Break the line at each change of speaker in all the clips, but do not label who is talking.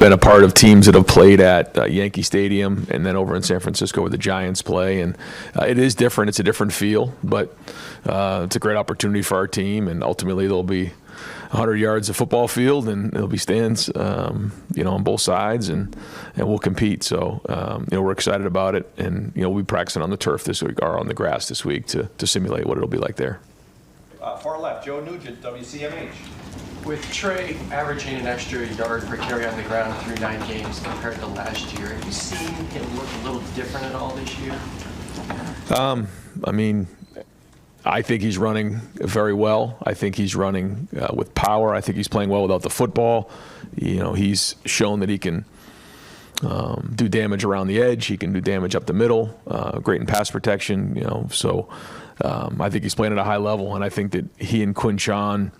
been a part of teams that have played at Yankee Stadium and then over in San Francisco where the Giants play, and it is different. It's a different feel, but it's a great opportunity for our team, and ultimately there'll be 100 yards of football field, and there'll be stands, on both sides, and we'll compete. So, we're excited about it, and we'll be practicing on the turf this week, or on the grass this week, to simulate what it'll be like there.
Far left, Joe Nugent, WCMH.
With Trey averaging an extra yard per carry on the ground through 9 games compared to last year, have you seen him look a little different at all this year?
I think he's running very well. I think he's running with power. I think he's playing well without the football. He's shown that he can do damage around the edge. He can do damage up the middle. Great in pass protection. So I think he's playing at a high level, and I think that he and Quinchon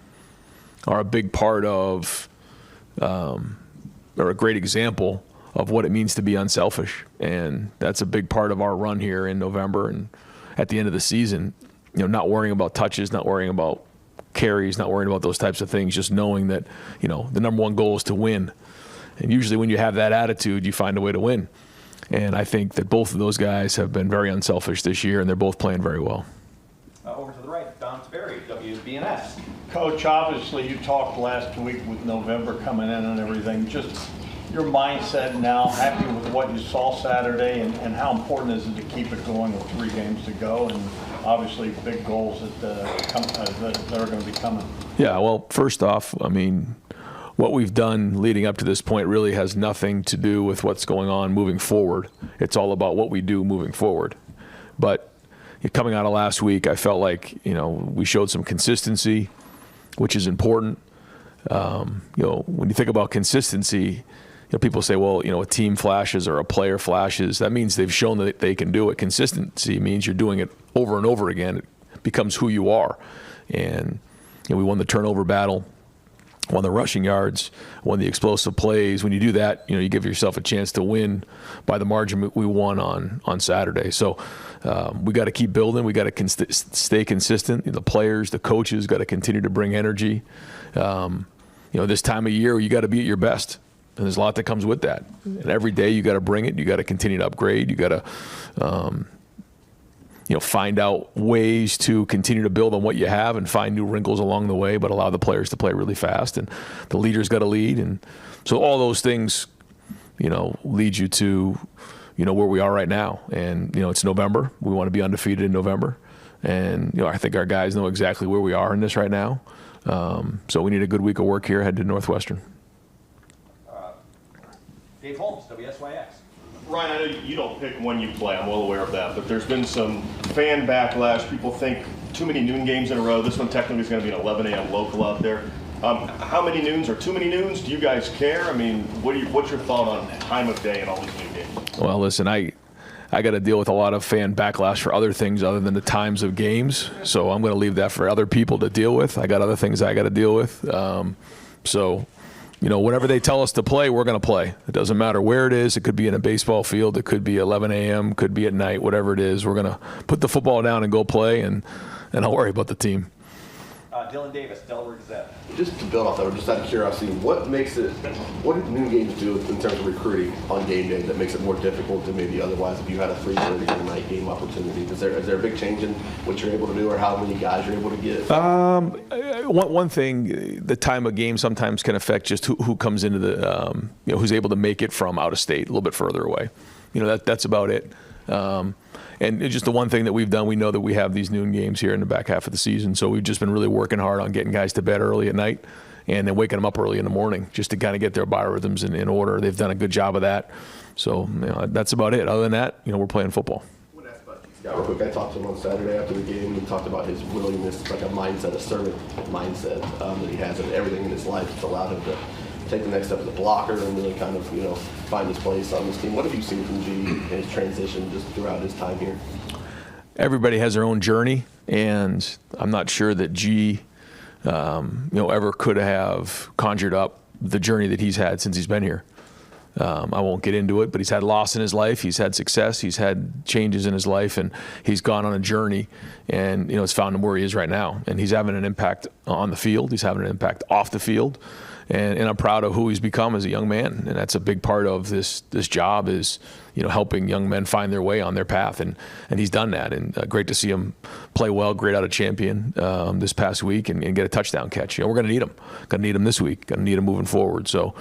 are a big part of, or a great example of what it means to be unselfish. And that's a big part of our run here in November and at the end of the season. Not worrying about touches, not worrying about carries, not worrying about those types of things, just knowing that, the number one goal is to win. And usually when you have that attitude, you find a way to win. And I think that both of those guys have been very unselfish this year, and they're both playing very well.
Over to the right, Don Sperry, WBNS.
Coach, obviously you talked last week with November coming in and everything. Just your mindset now, happy with what you saw Saturday, and how important is it to keep it going with 3 games to go, and obviously big goals that are going to be coming?
Yeah, well, first off, what we've done leading up to this point really has nothing to do with what's going on moving forward. It's all about what we do moving forward. But coming out of last week, I felt like, we showed some consistency, which is important. When you think about consistency, people say, well, a team flashes or a player flashes. That means they've shown that they can do it. Consistency means you're doing it over and over again. It becomes who you are. And we won the turnover battle, won the rushing yards, won the explosive plays. When you do that, you give yourself a chance to win by the margin we won on Saturday. So we got to keep building. We got to stay consistent. The players, the coaches got to continue to bring energy. This time of year, you got to be at your best. And there's a lot that comes with that. And every day you got to bring it. You got to continue to upgrade. You got to, find out ways to continue to build on what you have and find new wrinkles along the way, but allow the players to play really fast. And the leaders got to lead. And so all those things, lead you to, where we are right now. And, it's November. We want to be undefeated in November. And, I think our guys know exactly where we are in this right now. So we need a good week of work here, head to Northwestern.
Dave Holmes, WSYX.
Ryan, I know you don't pick when you play, I'm well aware of that, but there's been some fan backlash. People think too many noon games in a row. This one technically is going to be an 11 a.m. local out there. How many noons or too many noons? Do you guys care? What's your thought on time of day and all these noon games?
Well, listen, I got to deal with a lot of fan backlash for other things other than the times of games, so I'm going to leave that for other people to deal with. I got other things I got to deal with. Whenever they tell us to play, we're going to play. It doesn't matter where it is. It could be in a baseball field. It could be 11 a.m., could be at night, whatever it is. We're going to put the football down and go play, and I'll worry about the team.
Dylan Davis, Delaware Gazette.
Just to build off that, just out of curiosity, what do noon games do in terms of recruiting on game day that makes it more difficult than maybe otherwise if you had a 3:30 or night game opportunity? Is there a big change in what you're able to do or how many guys you're able to get?
One thing, the time of game sometimes can affect just who comes into the, who's able to make it from out of state, a little bit further away. That's about it. And it's just the one thing that we've done, we know that we have these noon games here in the back half of the season, so we've just been really working hard on getting guys to bed early at night and then waking them up early in the morning just to kind of get their biorhythms in order. They've done a good job of that. So that's about it. Other than that, we're playing football.
Yeah, real quick, I talked to him on Saturday after the game, and he talked about his willingness, like a mindset, a servant mindset that he has, and everything in his life that's allowed him to take the next step as a blocker and really kind of, find his place on this team. What have you seen from G in his transition just throughout his time here?
Everybody has their own journey, and I'm not sure that G, ever could have conjured up the journey that he's had since he's been here. I won't get into it, but he's had loss in his life. He's had success. He's had changes in his life, and he's gone on a journey, and it's found him where he is right now. And he's having an impact on the field. He's having an impact off the field. And I'm proud of who he's become as a young man, and that's a big part of this job is, helping young men find their way on their path, and he's done that. And great to see him play well, great out of champion this past week, and get a touchdown catch. We're going to need him. Going to need him this week. Going to need him moving forward. So,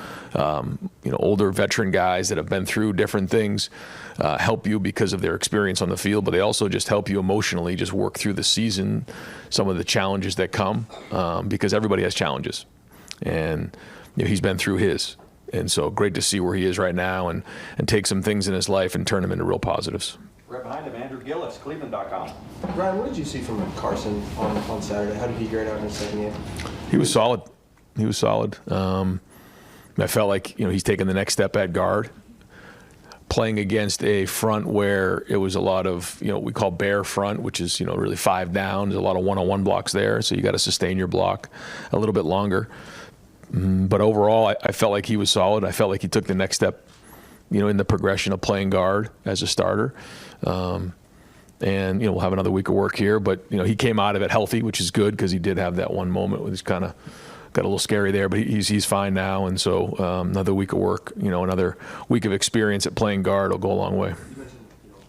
older veteran guys that have been through different things help you because of their experience on the field, but they also just help you emotionally, just work through the season, some of the challenges that come, because everybody has challenges. And he's been through his. And so great to see where he is right now and take some things in his life and turn them into real positives.
Right behind him, Andrew Gillis, Cleveland.com.
Ryan, what did you see from Carson on Saturday? How did he grade out in his second game?
He was solid. He was solid. I felt like he's taken the next step at guard, playing against a front where it was a lot of we call bear front, which is really 5 down. There's a lot of one-on-one blocks there, so you got to sustain your block a little bit longer. But overall, I felt like he was solid. I felt like he took the next step, in the progression of playing guard as a starter. And we'll have another week of work here. But he came out of it healthy, which is good because he did have that one moment where he's kind of got a little scary there. But he's fine now. And so another week of work, another week of experience at playing guard will go a long way.
You mentioned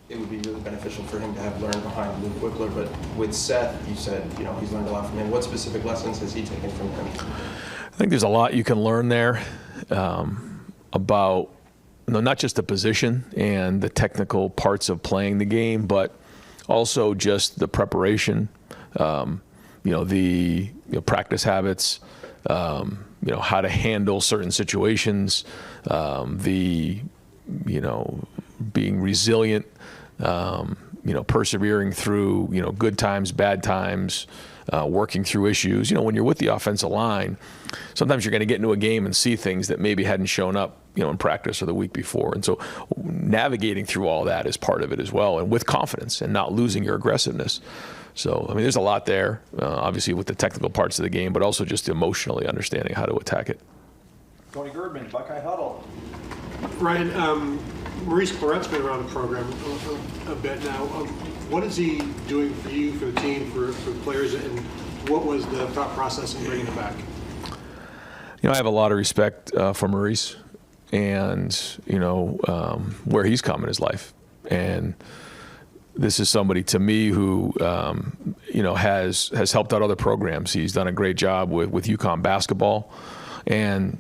it would be really beneficial for him to have learned behind Luke Wickler, but with Seth, you said he's learned a lot from him. What specific lessons has he taken from him?
I think there's a lot you can learn there about not just the position and the technical parts of playing the game, but also just the preparation, the practice habits, how to handle certain situations, being resilient, persevering through good times, bad times. Working through issues. When you're with the offensive line, sometimes you're going to get into a game and see things that maybe hadn't shown up, in practice or the week before. And so navigating through all that is part of it as well, and with confidence and not losing your aggressiveness. So, there's a lot there, obviously with the technical parts of the game, but also just emotionally understanding how to attack it.
Tony Girdman, Buckeye Huddle.
Ryan, Maurice Claret's been around the program a bit now. What is he doing for you, for the team, for the players, and what was the thought process in bringing him back?
I have a lot of respect for Maurice and, where he's come in his life. And this is somebody to me who, has helped out other programs. He's done a great job with UConn basketball. And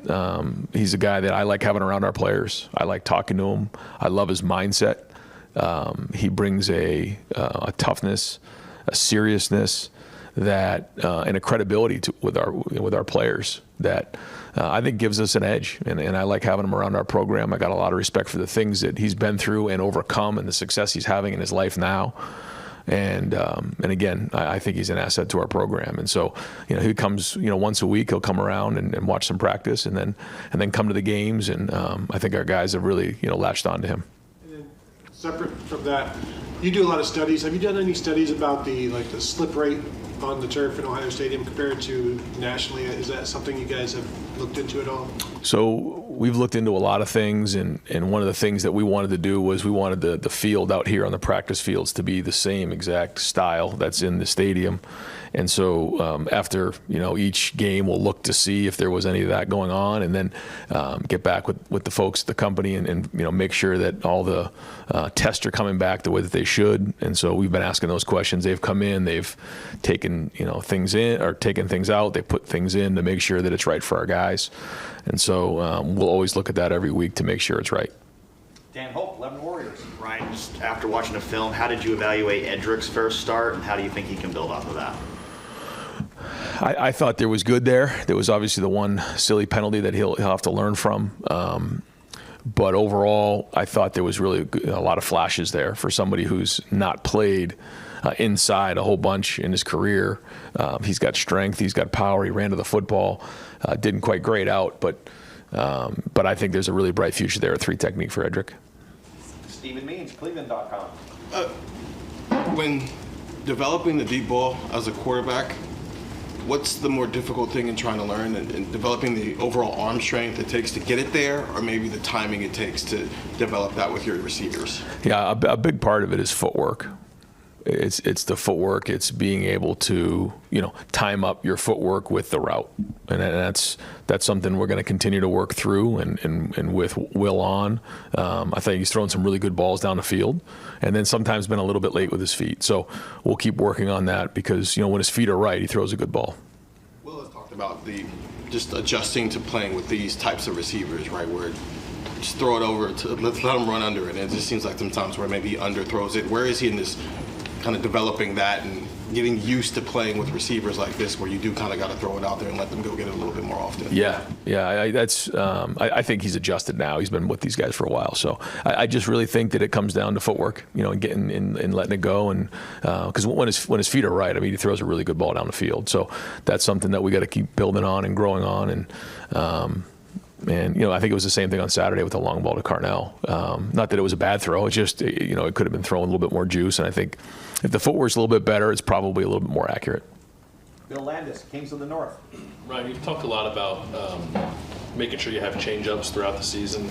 he's a guy that I like having around our players. I like talking to him. I love his mindset. He brings a toughness, a seriousness that, and a credibility with our players that I think gives us an edge. And I like having him around our program. I got a lot of respect for the things that he's been through and overcome, and the success he's having in his life now. And again, I think he's an asset to our program. And so, he comes, once a week, he'll come around and watch some practice, and then come to the games. And I think our guys have really, latched on to him.
And then separate from that, you do a lot of studies. Have you done any studies about the slip rate on the turf in Ohio Stadium compared to nationally? Is that something you guys have looked into at all?
So we've looked into a lot of things, and one of the things that we wanted to do was we wanted the field out here on the practice fields to be the same exact style that's in the stadium. And so after each game, we'll look to see if there was any of that going on, and then get back with the folks at the company and make sure that all the tests are coming back the way that they should. And so we've been asking those questions. They've come in, they've taken things in or taken things out. They put things in to make sure that it's right for our guys. And so we'll always look at that every week to make sure it's right.
Dan Hope, 11 Warriors.
Ryan, just after watching the film, how did you evaluate Edric's first start, and how do you think he can build off of that?
I thought there was good there. There was obviously the one silly penalty that he'll have to learn from. But overall, I thought there was really a lot of flashes there for somebody who's not played inside a whole bunch in his career. He's got strength. He's got power. He ran to the football. Didn't quite grade out, but I think there's a really bright future there at 3 technique for Edric.
Stephen Means, Cleveland.com.
When developing the deep ball as a quarterback, what's the more difficult thing in trying to learn, and developing the overall arm strength it takes to get it there, or maybe the timing it takes to develop that with your receivers?
Yeah, a big part of it is footwork. it's the footwork. It's being able to, time up your footwork with the route. And that's something we're going to continue to work through and with Will on. I think he's thrown some really good balls down the field, and then sometimes been a little bit late with his feet. So we'll keep working on that because, when his feet are right, he throws a good ball.
Will has talked about just adjusting to playing with these types of receivers, right, where just throw it over to let him run under it. And it just seems like sometimes where maybe he underthrows it. Where is he in this kind of developing that and getting used to playing with receivers like this, where you do kind of got to throw it out there and let them go get it a little bit more often?
Yeah. I think he's adjusted now. He's been with these guys for a while, so I just really think that it comes down to footwork, and getting and letting it go, and because when his feet are right, he throws a really good ball down the field. So that's something that we got to keep building on and growing on, and. I think it was the same thing on Saturday with the long ball to Carnell. Not that it was a bad throw. It's just, it could have been thrown a little bit more juice. And I think if the footwork's a little bit better, it's probably a little bit more accurate.
Bill Landis, Kings of the North.
Ryan, you've talked a lot about making sure you have change-ups throughout the season.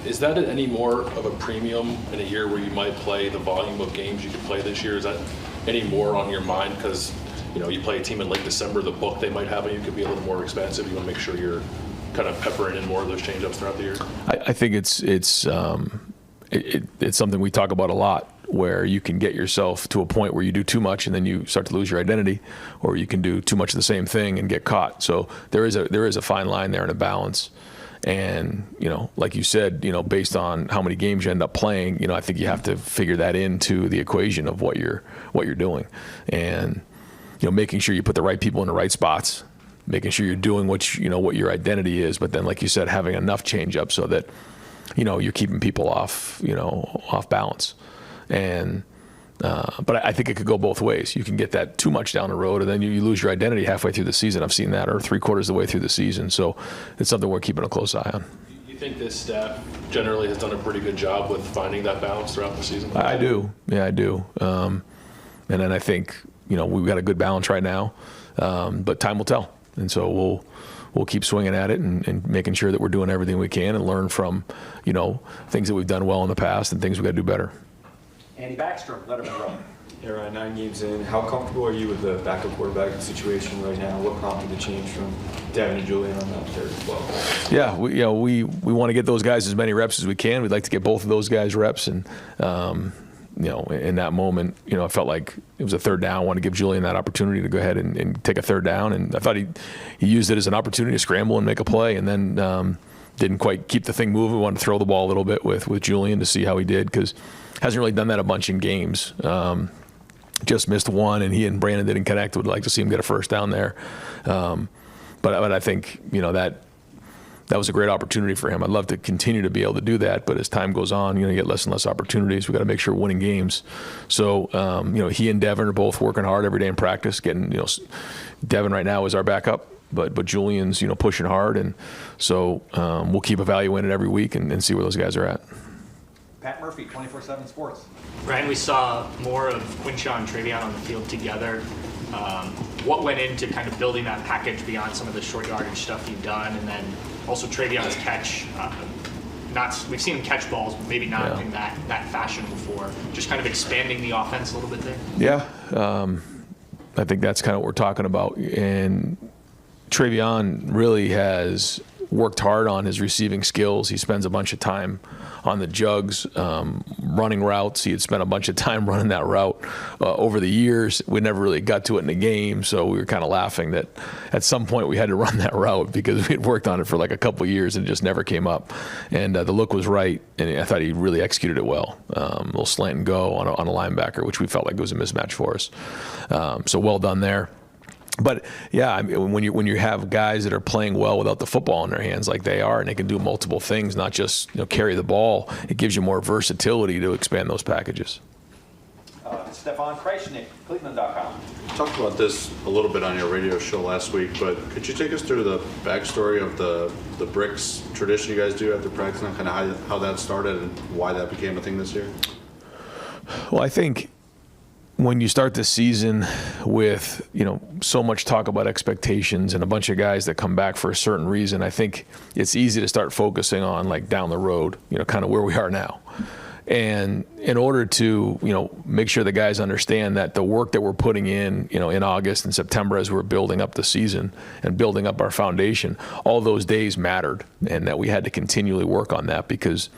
Is that any more of a premium in a year where you might play the volume of games you could play this year? Is that any more on your mind? Because, you play a team in late December, the book they might have on you could be a little more expensive. You want to make sure you're kind of peppering in more of those change-ups throughout the year?
I think it's something we talk about a lot, where you can get yourself to a point where you do too much and then you start to lose your identity, or you can do too much of the same thing and get caught. So there is a fine line there and a balance. And, like you said, based on how many games you end up playing, I think you have to figure that into the equation of what you're doing. And, making sure you put the right people in the right spots, making sure you're doing what your identity is, but then, like you said, having enough change up so that, you're keeping people off balance. And, but I think it could go both ways. You can get that too much down the road, and then you lose your identity halfway through the season. I've seen that, or 3/4 of the way through the season. So it's something we're keeping a close eye on.
You think this staff generally has done a pretty good job with finding that balance throughout the season?
I do. Yeah, I do. And then I think, we've got a good balance right now, but time will tell. And so we'll keep swinging at it and making sure that we're doing everything we can and learn from, things that we've done well in the past and things we've got to do better.
Andy Backstrom, Letterman Row.
Yeah, Ryan, 9 games in. How comfortable are you with the backup quarterback situation right now? What prompted the change from Devin and Julian on that third as well?
Yeah, we want to get those guys as many reps as we can. We'd like to get both of those guys reps, and in that moment, I felt like it was a third down. I wanted to give Julian that opportunity to go ahead and take a third down, and I thought he used it as an opportunity to scramble and make a play, and then didn't quite keep the thing moving. We wanted to throw the ball a little bit with Julian to see how he did, because hasn't really done that a bunch in games. Just missed one, and he and Brandon didn't connect. Would like to see him get a first down there, but I think that was a great opportunity for him. I'd love to continue to be able to do that, but as time goes on, you get less and less opportunities. We got to make sure we're winning games. So, he and Devin are both working hard every day in practice. Getting, Devin right now is our backup, but Julian's, pushing hard, and so we'll keep evaluating it every week and see where those guys are at.
Pat Murphy, 24/7 Sports.
Ryan, we saw more of Winshaw and Travion on the field together. What went into kind of building that package beyond some of the short yardage stuff you've done, and then also Travion's catch? We've seen him catch balls, but maybe not in that fashion before. Just kind of expanding the offense a little bit there.
Yeah, I think that's kind of what we're talking about. And Travion really has worked hard on his receiving skills. He spends a bunch of time on the jugs, running routes. He had spent a bunch of time running that route over the years. We never really got to it in the game, so we were kind of laughing that at some point we had to run that route because we had worked on it for like a couple of years and it just never came up. And the look was right, and I thought he really executed it well. A little slant and go on a linebacker, which we felt like it was a mismatch for us. So well done there. But yeah, when you have guys that are playing well without the football in their hands like they are, and they can do multiple things, not just carry the ball, it gives you more versatility to expand those packages.
Stefan Kreisnick, Cleveland.com.
You talked about this a little bit on your radio show last week, but could you take us through the backstory of the bricks tradition you guys do after practice, and kind of how that started and why that became a thing this year?
Well, I think when you start the season with, so much talk about expectations and a bunch of guys that come back for a certain reason, I think it's easy to start focusing on like down the road, kind of where we are now. And in order to, make sure the guys understand that the work that we're putting in August and September as we're building up the season and building up our foundation, all those days mattered, and that we had to continually work on that because,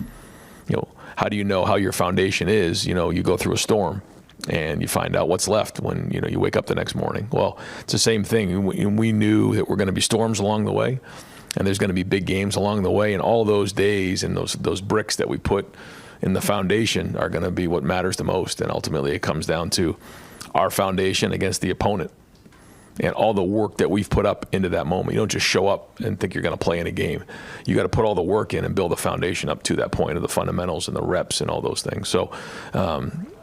how do you know how your foundation is? You go through a storm and you find out what's left when, you wake up the next morning. Well, it's the same thing. We knew that we're going to be storms along the way, and there's going to be big games along the way, and all those days and those bricks that we put in the foundation are going to be what matters the most. And ultimately it comes down to our foundation against the opponent and all the work that we've put up into that moment. You don't just show up and think you're going to play in a game. You got to put all the work in and build a foundation up to that point of the fundamentals and the reps and all those things. So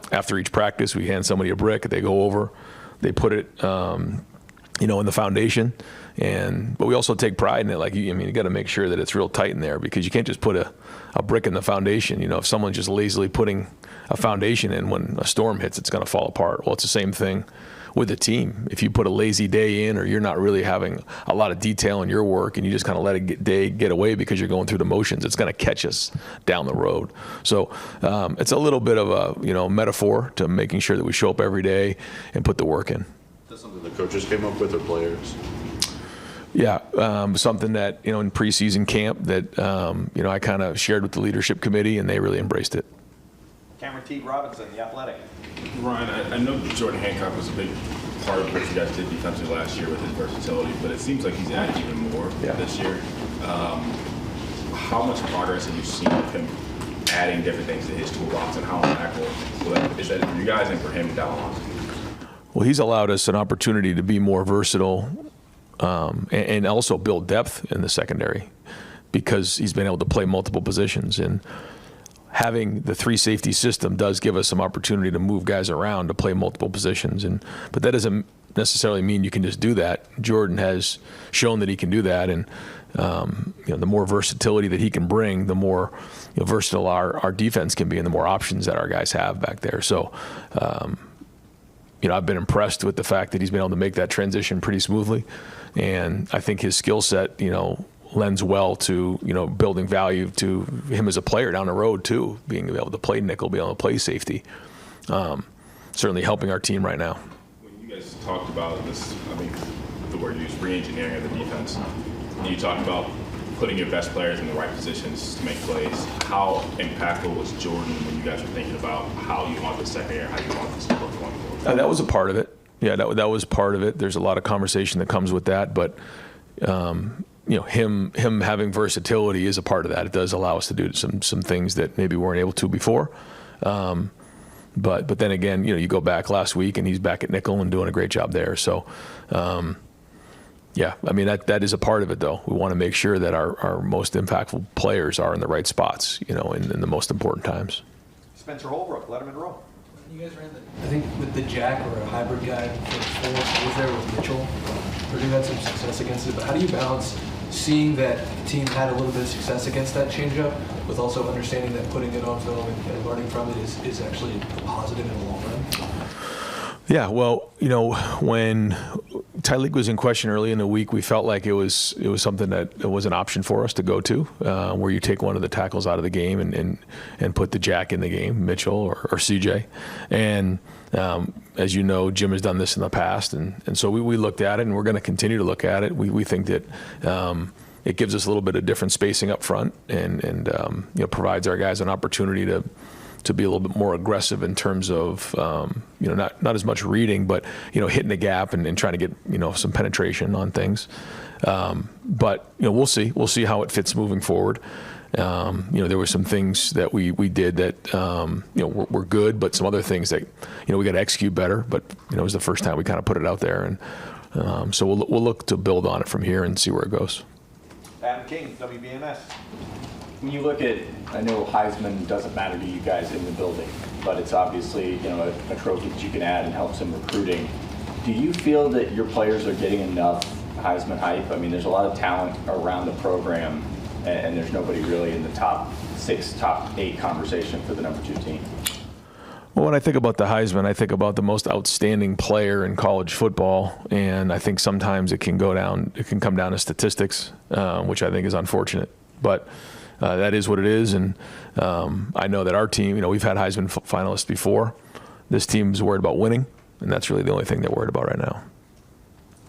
after each practice, we hand somebody a brick, they go over, they put it, in the foundation. But we also take pride in it. You got to make sure that it's real tight in there, because you can't just put a brick in the foundation. If someone's just lazily putting a foundation in, when a storm hits, it's going to fall apart. Well, it's the same thing with the team. If you put a lazy day in, or you're not really having a lot of detail in your work, and you just kind of let a day get away because you're going through the motions, it's going to catch us down the road. So it's a little bit of a metaphor to making sure that we show up every day and put the work in.
That's something the coaches came up with, or players?
Yeah, something that, in preseason camp that, I kind of shared with the leadership committee, and they really embraced it.
Cameron T. Robinson, The Athletic.
Ryan, I know Jordan Hancock was a big part of what you guys did defensively last year with his versatility, but it seems like he's added even more this year. How much progress have you seen with him adding different things to his toolbox, and how impactful is that for you guys and for him down the line?
Well, he's allowed us an opportunity to be more versatile and also build depth in the secondary, because he's been able to play multiple positions. And having the 3-safety system does give us some opportunity to move guys around to play multiple positions. But that doesn't necessarily mean you can just do that. Jordan has shown that he can do that, and the more versatility that he can bring, the more versatile our defense can be, and the more options that our guys have back there. So I've been impressed with the fact that he's been able to make that transition pretty smoothly, and I think his skill set lends well to building value to him as a player down the road too, being able to play nickel, being able to play safety. Certainly helping our team right now.
When you guys talked about this, the word you used, re-engineering of the defense, and you talked about putting your best players in the right positions to make plays. How impactful was Jordan when you guys were thinking about how you want the secondary, how you want this to look going forward?
That was a part of it. Yeah, that was part of it. There's a lot of conversation that comes with that, but him having versatility is a part of that. It does allow us to do some things that maybe we weren't able to before. But then again, you go back last week and he's back at nickel and doing a great job there. So, that is a part of it, though. We want to make sure that our most impactful players are in the right spots, in the most important times.
Spencer Holbrook, Letterman Row.
You guys ran I think with the jack or a hybrid guy for 4 was there with Mitchell. Purdue had some success against it, but how do you balance seeing that the team had a little bit of success against that changeup with also understanding that putting it on film and learning from it is actually positive in the long run?
Yeah, well, when Tyleek was in question early in the week, we felt like it was something that was an option for us to go to, where you take one of the tackles out of the game and put the jack in the game, Mitchell or CJ. And as you know, Jim has done this in the past, and so we looked at it, and we're going to continue to look at it. We think that it gives us a little bit of different spacing up front, and provides our guys an opportunity to be a little bit more aggressive in terms of not as much reading, but hitting the gap and trying to get some penetration on things. But we'll see how it fits moving forward. There were some things that we did that were good, but some other things that we got to execute better. But it was the first time we kind of put it out there, and so we'll look to build on it from here and see where it goes.
Adam King, WBNS.
When you look at, I know Heisman doesn't matter to you guys in the building, but it's obviously a trophy that you can add and helps in recruiting. Do you feel that your players are getting enough Heisman hype? There's a lot of talent around the program, and there's nobody really in the top 6, top 8 conversation for the number 2 team.
Well, when I think about the Heisman, I think about the most outstanding player in college football, and I think sometimes it can come down to statistics, which I think is unfortunate. But that is what it is. And I know that our team, we've had Heisman finalists before. This team's worried about winning, and that's really the only thing they're worried about right now.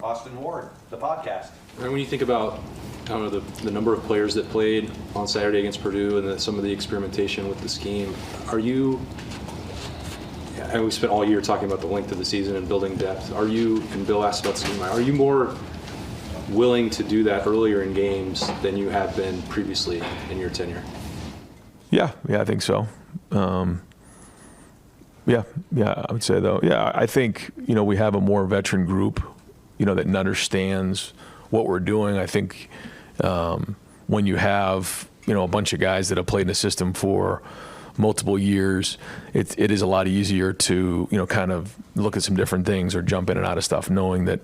Austin Ward, the podcast.
When you think about kind of the number of players that played on Saturday against Purdue and some of the experimentation with the scheme, and we spent all year talking about the length of the season and building depth. And Bill asked about scheme, are you more willing to do that earlier in games than you have been previously in your tenure?
Yeah, I think so. Yeah, I would say though. Yeah, I think, we have a more veteran group, that understands what we're doing. I think when you have, a bunch of guys that have played in the system for multiple years, it is a lot easier to, kind of look at some different things or jump in and out of stuff, knowing that,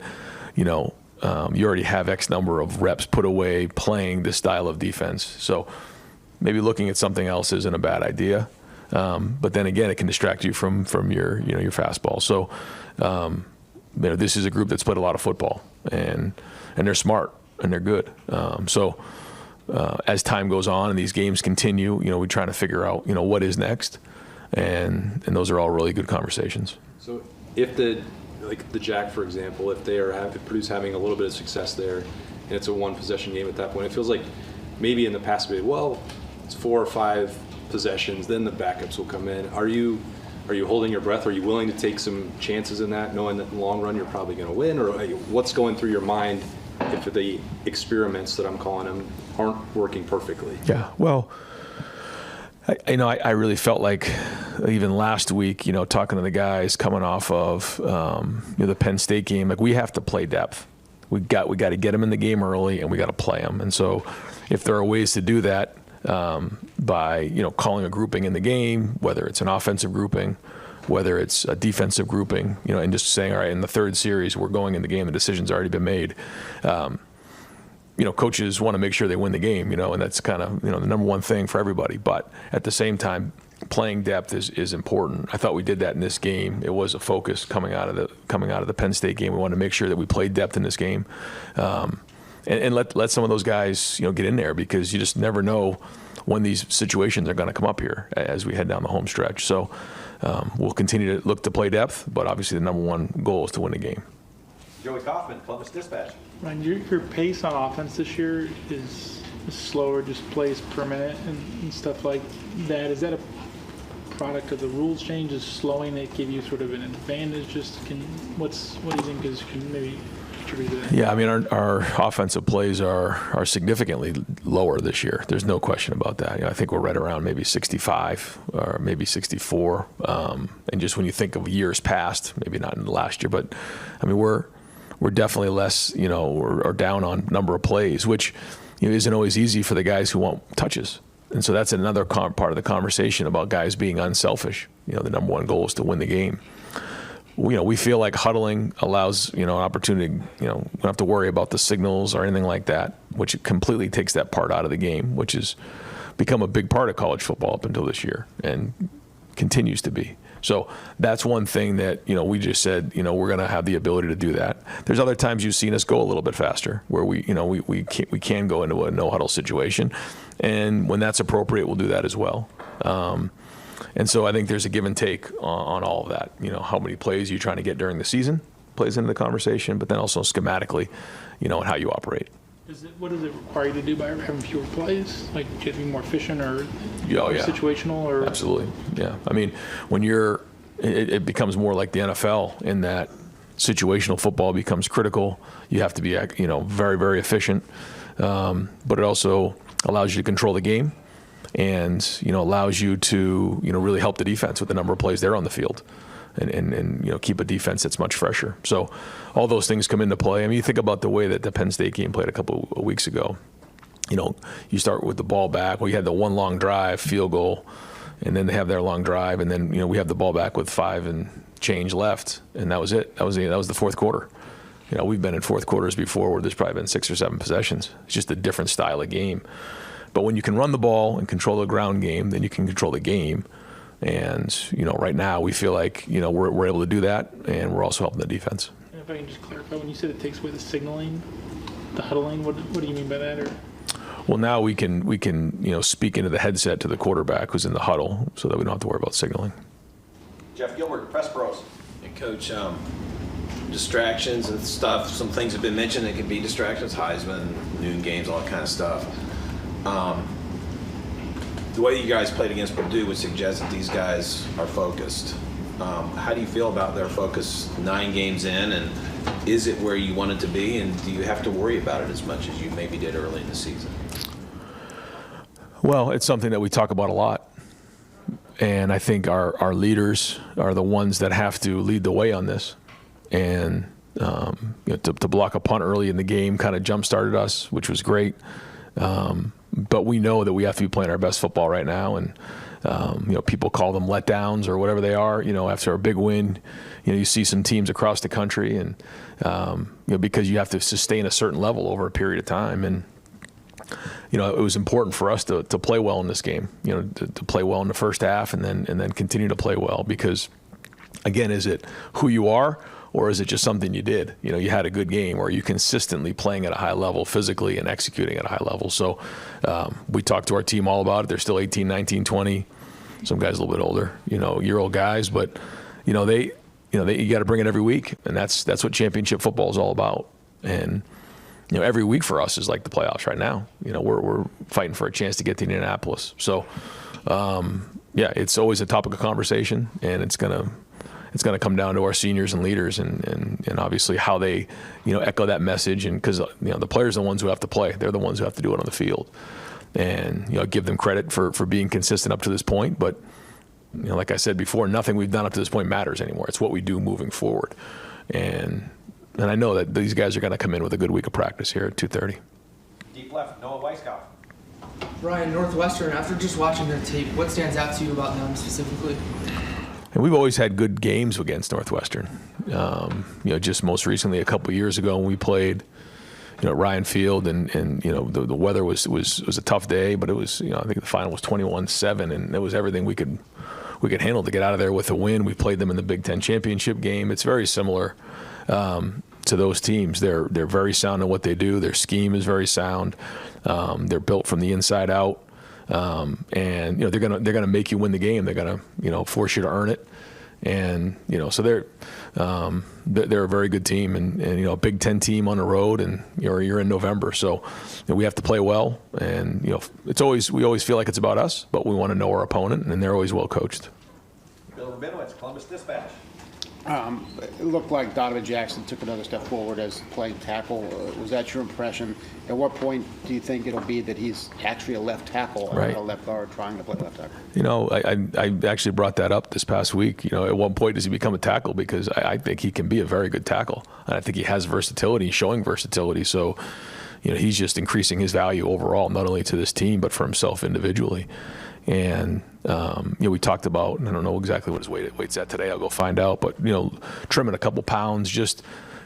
you already have X number of reps put away playing this style of defense. So maybe looking at something else isn't a bad idea. But then again, it can distract you from your, your fastball. So, this is a group that's played a lot of football, and they're smart and they're good. As time goes on and these games continue, we try to figure out, what is next, and those are all really good conversations.
So if the Jack, for example, if Purdue's having a little bit of success there, and it's a one possession game at that point, it feels like maybe in the past, it's 4 or 5 possessions, then the backups will come in. Are you holding your breath? Are you willing to take some chances in that, knowing that in the long run you're probably going to win? Or what's going through your mind if the experiments that I'm calling them aren't working perfectly?
Yeah, well, I really felt like even last week, talking to the guys coming off of the Penn State game, like we have to play depth. We got to get them in the game early, and we got to play them. And so if there are ways to do that, by calling a grouping in the game, whether it's an offensive grouping, whether it's a defensive grouping, and just saying, all right, in the third series we're going in the game, the decision's already been made. Coaches want to make sure they win the game, and that's kind of the number one thing for everybody. But at the same time, playing depth is important. I thought we did that in this game. It was a focus coming out of the Penn State game. We wanted to make sure that we played depth in this game. And let some of those guys, get in there, because you just never know when these situations are going to come up here as we head down the home stretch. So we'll continue to look to play depth, but obviously the number one goal is to win the game.
Joey Kaufman, Columbus Dispatch.
Ryan, your pace on offense this year is slower, just plays per minute and stuff like that. Is that a product of the rules change? Is slowing that give you sort of an advantage? What do you think can maybe contribute to that?
Yeah, I mean, our offensive plays are significantly lower this year. There's no question about that. I think we're right around maybe 65 or maybe 64. And just when you think of years past, maybe not in the last year, but I mean, we're definitely less, or down on number of plays, which isn't always easy for the guys who want touches. And so that's another part of the conversation about guys being unselfish. The number one goal is to win the game. We feel like huddling allows, an opportunity, we don't have to worry about the signals or anything like that, which completely takes that part out of the game, which has become a big part of college football up until this year and continues to be. So that's one thing that, we just said, we're going to have the ability to do that. There's other times you've seen us go a little bit faster where we can go into a no huddle situation. And when that's appropriate, we'll do that as well. And so I think there's a give and take on all of that. How many plays you're trying to get during the season plays into the conversation, but then also schematically, and how you operate.
What does it require you to do by having fewer plays? Like, do you have to be more efficient or situational? Or
Absolutely, yeah. I mean, when it becomes more like the NFL in that situational football becomes critical. You have to be, very, very efficient, but it also allows you to control the game and, allows you to, really help the defense with the number of plays they're on the field. And keep a defense that's much fresher. So all those things come into play. I mean, you think about the way that the Penn State game played a couple of weeks ago. You start with the ball back. Well, you had the one long drive, field goal, and then they have their long drive, and then we have the ball back with 5 and change left, and that was it. That was the fourth quarter. We've been in fourth quarters before where there's probably been 6 or 7 possessions. It's just a different style of game. But when you can run the ball and control the ground game, then you can control the game. And, right now we feel like, we're able to do that, and we're also helping the defense.
And if I can just clarify, when you said it takes away the signaling, the huddling, what do you mean by that? Or?
Well, now we can speak into the headset to the quarterback who's in the huddle, so that we don't have to worry about signaling.
Jeff Gilbert, Press Pros.
And Coach, distractions and stuff, some things have been mentioned that can be distractions, Heisman, noon games, all that kind of stuff. The way you guys played against Purdue would suggest that these guys are focused. How do you feel about their focus 9 games in, and is it where you want it to be, and do you have to worry about it as much as you maybe did early in the season?
Well, it's something that we talk about a lot, and I think our leaders are the ones that have to lead the way on this. And to block a punt early in the game kind of jump-started us, which was great. But we know that we have to be playing our best football right now, and people call them letdowns or whatever they are. After a big win, you see some teams across the country, and because you have to sustain a certain level over a period of time, and it was important for us to play well in this game. To play well in the first half, and then continue to play well, because again, is it who you are? Or is it just something you did? You had a good game, or are you consistently playing at a high level physically and executing at a high level? So we talked to our team all about it. They're still 18, 19, 20. Some guys a little bit older, year-old guys. But, you got to bring it every week. And that's what championship football is all about. And, every week for us is like the playoffs right now. We're fighting for a chance to get to Indianapolis. So, it's always a topic of conversation, and it's going to come down to our seniors and leaders, and obviously how they, echo that message. And because, the players are the ones who have to play. They're the ones who have to do it on the field. And, give them credit for being consistent up to this point. But, like I said before, nothing we've done up to this point matters anymore. It's what we do moving forward. And I know that these guys are going to come in with a good week of practice here at 2:30.
Deep left, Noah Weiskopf.
Brian, Northwestern, after just watching their tape, what stands out to you about them specifically?
And we've always had good games against Northwestern. Just most recently, a couple years ago, when we played, Ryan Field, and the weather was a tough day, but it was, I think the final was 21-7, and it was everything we could handle to get out of there with a win. We played them in the Big Ten championship game. It's very similar to those teams. They're very sound in what they do. Their scheme is very sound. They're built from the inside out. And they're gonna make you win the game. They're gonna force you to earn it, and so they're a very good team, and a Big Ten team on the road, and you're in November, so we have to play well, and we always feel like it's about us, but we want to know our opponent, and they're always well coached.
Bill Rabinowitz, Columbus Dispatch.
It looked like Donovan Jackson took another step forward as playing tackle. Was that your impression? At what point do you think it'll be that he's actually a left tackle,
right,
and a left guard trying to play left tackle?
I actually brought that up this past week. At what point does he become a tackle? Because I think he can be a very good tackle, and I think he has versatility. He's showing versatility. So, he's just increasing his value overall, not only to this team but for himself individually. And we talked about, and I don't know exactly what his weight's at today. I'll go find out. But trimming a couple pounds. Just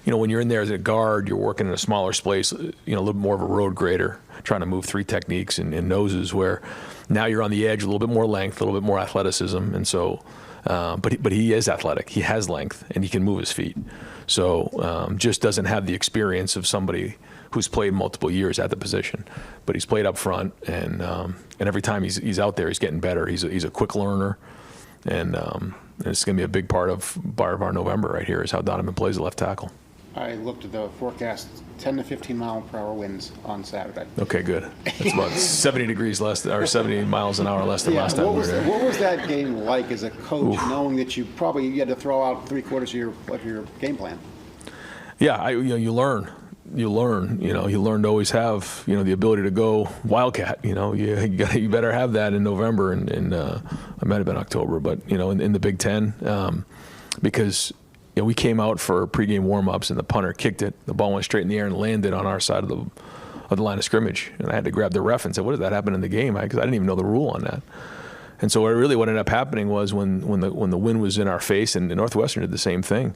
when you're in there as a guard, you're working in a smaller space. A little more of a road grader, trying to move 3 techniques and noses. Where now you're on the edge, a little bit more length, a little bit more athleticism, and so. But he is athletic. He has length, and he can move his feet. So just doesn't have the experience of somebody who's played multiple years at the position, but he's played up front, and every time he's out there, he's getting better. He's a quick learner, and it's going to be a big part of our November right here is how Donovan plays the left tackle.
I looked at the forecast, 10 to 15 mile per hour winds on Saturday.
Okay, good. It's about 70 degrees less, or 70 miles an hour less than last time we were there.
What was that game like as a coach, knowing that you had to throw out 3/4 of your game plan?
Yeah, you learn. You learn to always have, the ability to go Wildcat. You better have that in November, and it might have been October, but in the Big Ten, because we came out for pregame warm-ups, and the punter kicked it. The ball went straight in the air and landed on our side of the line of scrimmage, and I had to grab the ref and say, "What did that happen in the game?" Because I didn't even know the rule on that. And so what ended up happening was when the wind was in our face, and Northwestern did the same thing.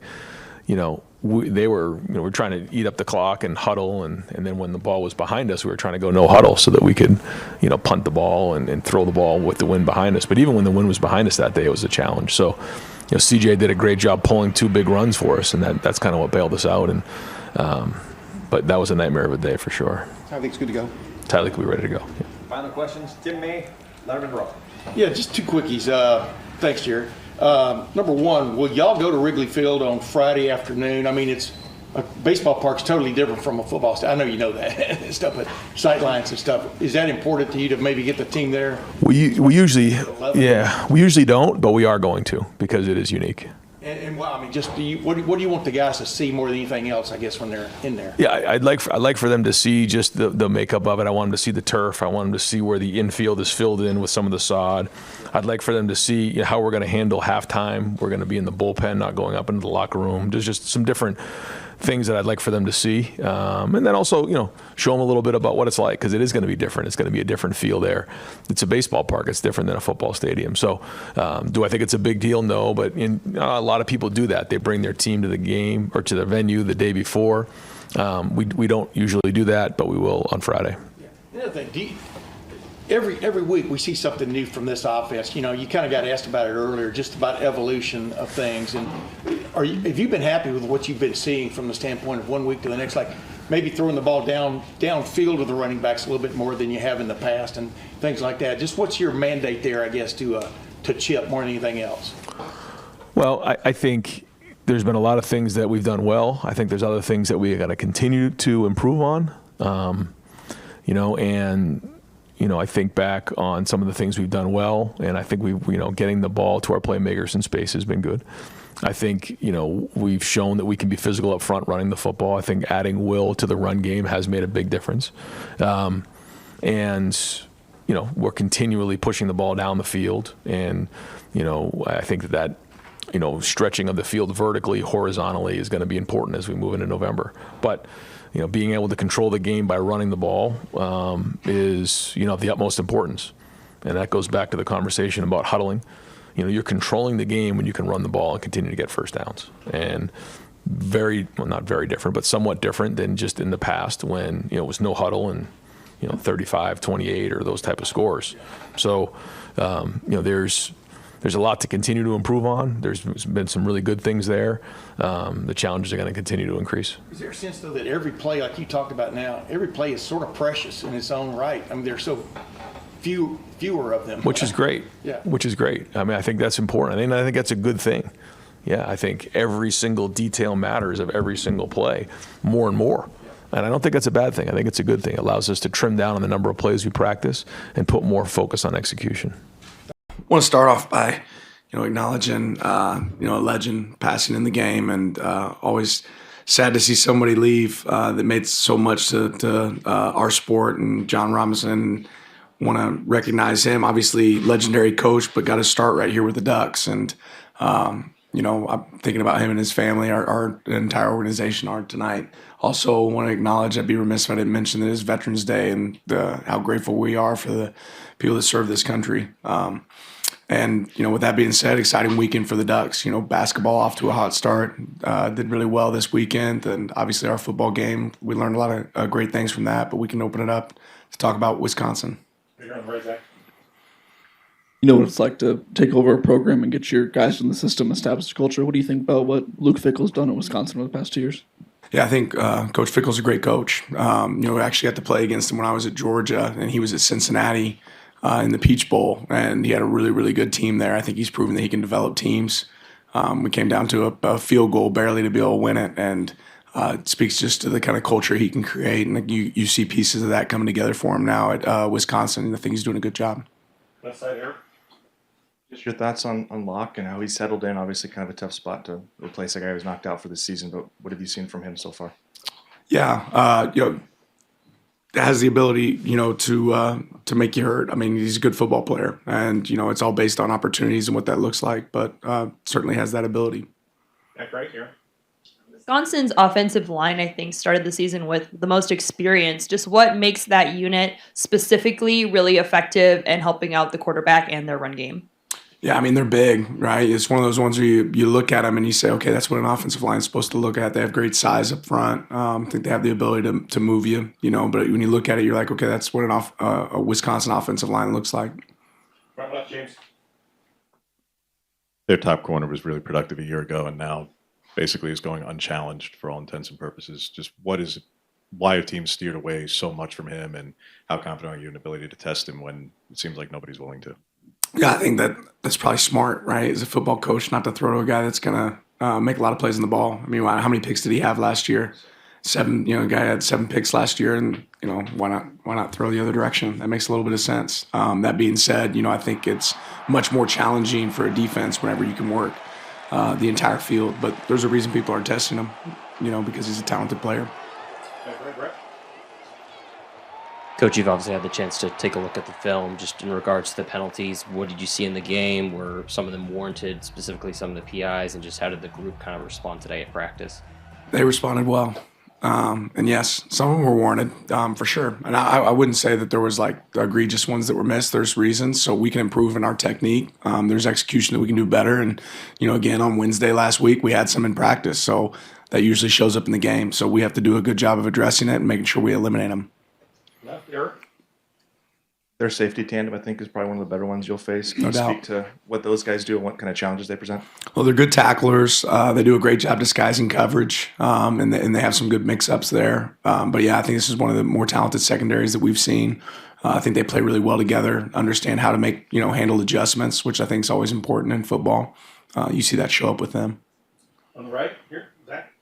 They were trying to eat up the clock and huddle, and then when the ball was behind us, we were trying to go no huddle so that we could, punt the ball and throw the ball with the wind behind us. But even when the wind was behind us that day, it was a challenge. So, CJ did a great job pulling 2 big runs for us, and that's kind of what bailed us out. And but that was a nightmare of a day for sure.
I think it's good to go.
Tyler could be ready to go. Yeah.
Final questions, Tim May, Letterman Row.
Yeah, just two quickies. Thanks, Jerry. Number one, will y'all go to Wrigley Field on Friday afternoon? I mean, it's a baseball park's totally different from a football stadium. I know you know that and stuff, but sight lines and stuff. Is that important to you to maybe get the team there?
We usually don't, but we are going to because it is unique.
And well, I mean, just what do you want the guys to see more than anything else? I guess when they're in there.
Yeah, I'd like for them to see just the makeup of it. I want them to see the turf. I want them to see where the infield is filled in with some of the sod. I'd like for them to see how we're going to handle halftime. We're going to be in the bullpen, not going up into the locker room. There's just some different things that I'd like for them to see, and then also show them a little bit about what it's like because it is going to be different. It's going to be a different feel there. It's a baseball park. It's different than a football stadium. So, do I think it's a big deal? No, but a lot of people do that. They bring their team to the game or to the venue the day before. We don't usually do that, but we will on Friday.
Another thing, every week we see something new from this offense. You kind of got asked about it earlier, just about evolution of things. And have you been happy with what you've been seeing from the standpoint of one week to the next? Like maybe throwing the ball downfield with the running backs a little bit more than you have in the past and things like that. Just what's your mandate there, I guess, to chip more than anything else?
Well, I think there's been a lot of things that we've done well. I think there's other things that we got to continue to improve on. I think back on some of the things we've done well, and I think getting the ball to our playmakers in space has been good. I think, we've shown that we can be physical up front running the football. I think adding Will to the run game has made a big difference. We're continually pushing the ball down the field, and, I think that stretching of the field vertically, horizontally is going to be important as we move into November. But being able to control the game by running the ball is, of the utmost importance. And that goes back to the conversation about huddling. You're controlling the game when you can run the ball and continue to get first downs. And not very different, but somewhat different than just in the past when, it was no huddle and, 35-28 or those type of scores. So, there's a lot to continue to improve on. There's been some really good things there. The challenges are going to continue to increase.
Is there a sense, though, that every play, like you talked about now, every play is sort of precious in its own right? I mean, there's so fewer of them.
Which is great.
Yeah.
Which is great. I mean, I think that's important. I think that's a good thing. Yeah, I think every single detail matters of every single play more and more. And I don't think that's a bad thing. I think it's a good thing. It allows us to trim down on the number of plays we practice and put more focus on execution.
I want to start off by, acknowledging, a legend passing in the game, and always sad to see somebody leave that made so much to our sport. And John Robinson, want to recognize him. Obviously, legendary coach, but got to start right here with the Ducks. And I'm thinking about him and his family. Our entire organization are tonight. Also, want to acknowledge, I'd be remiss if I didn't mention that it is Veterans Day and how grateful we are for the people that serve this country. And with that being said, exciting weekend for the Ducks. Basketball off to a hot start. Did really well this weekend, and obviously our football game. We learned a lot of great things from that. But we can open it up to talk about Wisconsin.
You know what it's like to take over a program and get your guys in the system, establish a culture. What do you think about what Luke Fickell's done at Wisconsin over the past 2 years?
Yeah, I think Coach Fickell's a great coach. We actually got to play against him when I was at Georgia, and he was at Cincinnati in the Peach Bowl, and he had a really, really good team there. I think he's proven that he can develop teams. We came down to a field goal barely to be able to win it, and it speaks just to the kind of culture he can create. And you see pieces of that coming together for him now at Wisconsin, and I think he's doing a good job.
Left side here.
Just your thoughts on Locke and how he's settled in. Obviously, kind of a tough spot to replace a guy who was knocked out for the season. But what have you seen from him so far?
Yeah, has the ability, to make you hurt. I mean, he's a good football player, and it's all based on opportunities and what that looks like. But certainly has that ability.
Back right here.
Wisconsin's offensive line, I think, started the season with the most experience. Just what makes that unit specifically really effective in helping out the quarterback and their run game?
Yeah, I mean, they're big, right? It's one of those ones where you look at them and you say, okay, that's what an offensive line is supposed to look at. They have great size up front. I think they have the ability to move you, but when you look at it, you're like, okay, that's what a Wisconsin offensive line looks like.
Right left, James.
Their top corner was really productive a year ago, and now basically is going unchallenged for all intents and purposes. Just what is why have teams steered away so much from him, and how confident are you in the ability to test him when it seems like nobody's willing to?
Yeah, I think that's probably smart, right? As a football coach, not to throw to a guy that's going to make a lot of plays in the ball. I mean, how many picks did he have last year? 7. You know, the guy had 7 picks last year, and you know, why not throw the other direction? That makes a little bit of sense. That being said, you know, I think it's much more challenging for a defense whenever you can work the entire field. But there's a reason people are testing him, you know, because he's a talented player.
Coach, you've obviously had the chance to take a look at the film. Just in regards to the penalties, what did you see in the game? Were some of them warranted, specifically some of the PIs, and just how did the group kind of respond today at practice?
They responded well. And yes, some of them were warranted, for sure. And I wouldn't say that there was like egregious ones that were missed. There's reasons, so we can improve in our technique. There's execution that we can do better. And, you know, again, on Wednesday last week, we had some in practice. So that usually shows up in the game. So we have to do a good job of addressing it and making sure we eliminate them.
Their safety tandem, I think, is probably one of the better ones you'll face. Can
No
you
doubt.
speak to what those guys do and what kind of challenges they present?
Well, they're good tacklers. They do a great job disguising coverage, and they have some good mix-ups there. But, yeah, I think this is one of the more talented secondaries that we've seen. I think they play really well together, understand how to make, you know, handle adjustments, which I think is always important in football. You see that show up with them.
On the right, here, Zach.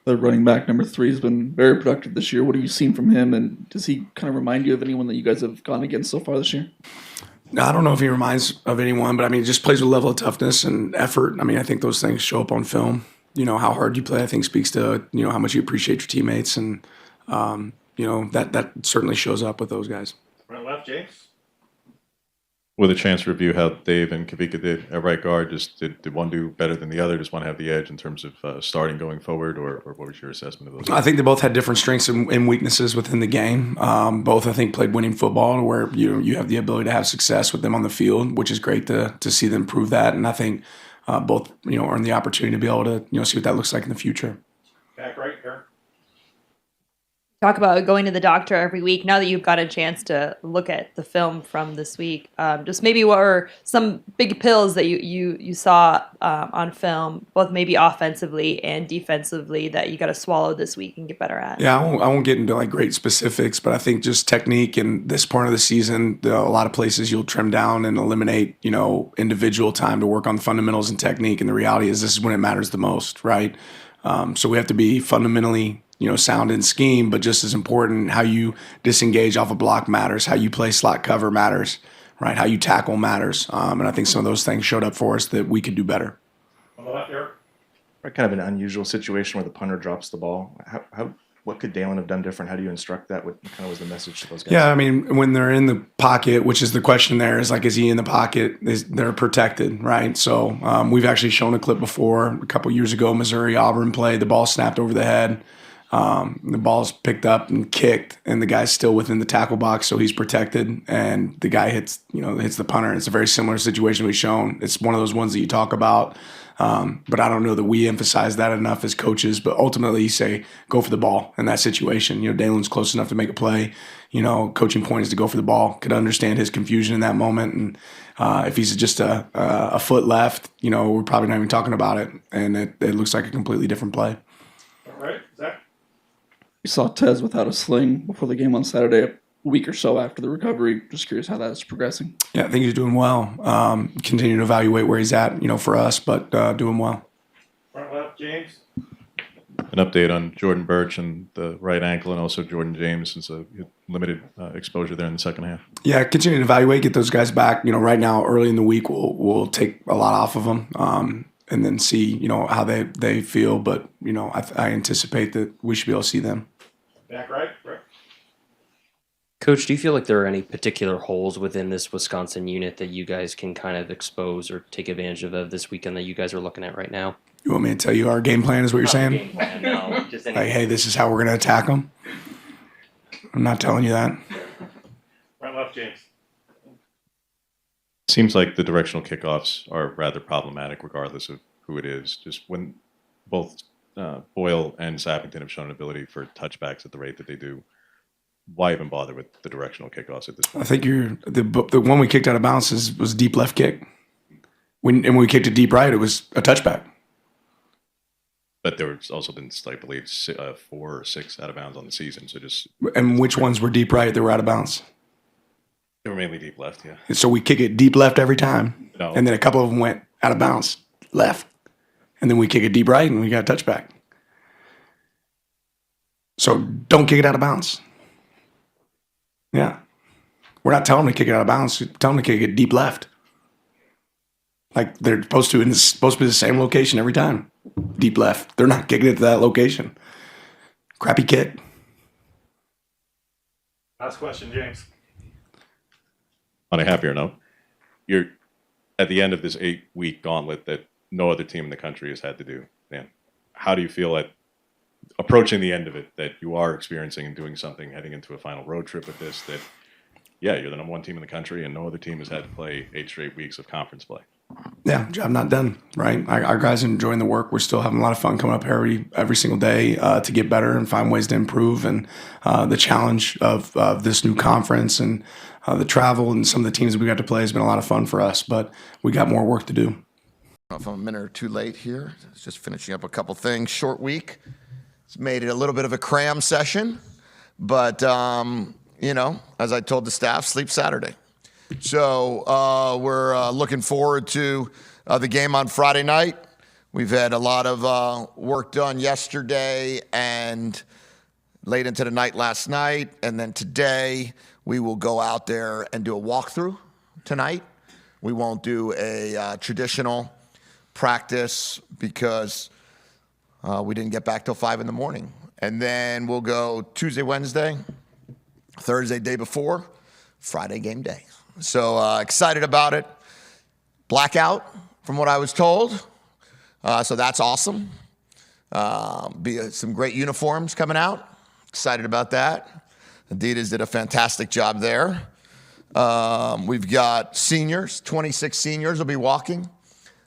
The running back number 3 has been very productive this year. What have you seen from him, and does he kind of remind you of anyone that you guys have gone against so far this year?
I don't know if he reminds of anyone, but I mean, he just plays with a level of toughness and effort. I mean, I think those things show up on film. You know, how hard you play, I think, speaks to, you know, how much you appreciate your teammates, and you know, that certainly shows up with those guys.
Right left, James.
With a chance to review how Dave and Kavika did at right guard, just did one do better than the other? Just want to have the edge in terms of starting going forward, or what was your assessment of those?
I think they both had different strengths and weaknesses within the game. Both, I think, played winning football, where you have the ability to have success with them on the field, which is great to see them prove that. And I think both, you know, earn the opportunity to be able to, you know, see what that looks like in the future.
Back right here.
Talk about going to the doctor every week. Now that you've got a chance to look at the film from this week, just maybe what were some big pills that you saw on film, both maybe offensively and defensively, that you got to swallow this week and get better at?
Yeah, I won't get into like great specifics, but I think just technique in this part of the season, a lot of places you'll trim down and eliminate, you know, individual time to work on fundamentals and technique. And the reality is this is when it matters the most, right? So we have to be fundamentally, you know, sound in scheme, but just as important, how you disengage off a block matters, how you play slot cover matters, right? How you tackle matters. And I think some of those things showed up for us that we could do better.
On the left here.
Kind of an unusual situation where the punter drops the ball. What could Dalen have done different? How do you instruct that? What kind of was the message to those guys?
Yeah, I mean, when they're in the pocket, which is the question there, is like, is he in the pocket? They're protected, right? So we've actually shown a clip before. A couple years ago, Missouri-Auburn play, the ball snapped over the head. The ball's picked up and kicked, and the guy's still within the tackle box, so he's protected. And the guy hits the punter. It's a very similar situation we've shown. It's one of those ones that you talk about, but I don't know that we emphasize that enough as coaches. But ultimately, you say go for the ball in that situation. You know, Dalen's close enough to make a play. You know, coaching point is to go for the ball. Could understand his confusion in that moment, and if he's just a foot left, you know, we're probably not even talking about it, and it looks like a completely different play.
All right, Zach.
We saw Tez without a sling before the game on Saturday, a week or so after the recovery. Just curious how that's progressing.
Yeah, I think he's doing well. Continue to evaluate where he's at, you know, for us, but doing well.
Front left, James.
An update on Jordan Birch and the right ankle, and also Jordan James, since limited exposure there in the second half.
Yeah, continue to evaluate, get those guys back. You know, right now, early in the week, we'll take a lot off of them. And then see, you know, how they feel. But, you know, I anticipate that we should be able to see them.
Back right.
Coach, do you feel like there are any particular holes within this Wisconsin unit that you guys can kind of expose or take advantage of this weekend that you guys are looking at right now?
You want me to tell you our game plan is what you're saying?
Game plan, no, just
Like, hey, this is how we're going to attack them? I'm not telling you that.
Right left, James.
Seems like the directional kickoffs are rather problematic regardless of who it is. Just when both Boyle and Sappington have shown an ability for touchbacks at the rate that they do, why even bother with the directional kickoffs at this point?
I think the one we kicked out of bounds was deep left kick. When we kicked it deep right, it was a touchback.
but there's also been, I believe, 4 or 6 out of bounds on the season. So just
And which ones were deep right that were out of bounds?
they were mainly deep left, yeah.
So we kick it deep left every time.
No.
And then a couple of them went out of bounds left. And then we kick it deep right and we got a touchback. So don't kick it out of bounds. Yeah. We're not telling them to kick it out of bounds. We're telling them to kick it deep left. Like they're supposed to, and it's supposed to be the same location every time. Deep left. They're not kicking it to that location. Crappy kick.
Last question, James.
On a happier note, you're at the end of this 8-week gauntlet that no other team in the country has had to do. Dan, how do you feel at approaching the end of it, that you are experiencing and doing something heading into a final road trip with this, that, yeah, you're the number 1 team in the country and no other team has had to play 8 straight weeks of conference play?
Yeah, job not done, right? Our guys are enjoying the work. We're still having a lot of fun coming up every single day to get better and find ways to improve. And the challenge of this new conference and the travel and some of the teams that we got to play has been a lot of fun for us, but we got more work to do.
I don't know if I'm a minute or two late here. It's just finishing up a couple things. Short week. It's made it a little bit of a cram session, but, as I told the staff, sleep Saturday. So we're looking forward to the game on Friday night. We've had a lot of work done yesterday and late into the night last night. And then today we will go out there and do a walkthrough tonight. We won't do a traditional practice because we didn't get back till 5 in the morning. And then we'll go Tuesday, Wednesday, Thursday, day before, Friday, game day. So excited about it. Blackout, from what I was told. So that's awesome. Some great uniforms coming out. Excited about that. Adidas did a fantastic job there. We've got seniors. 26 seniors will be walking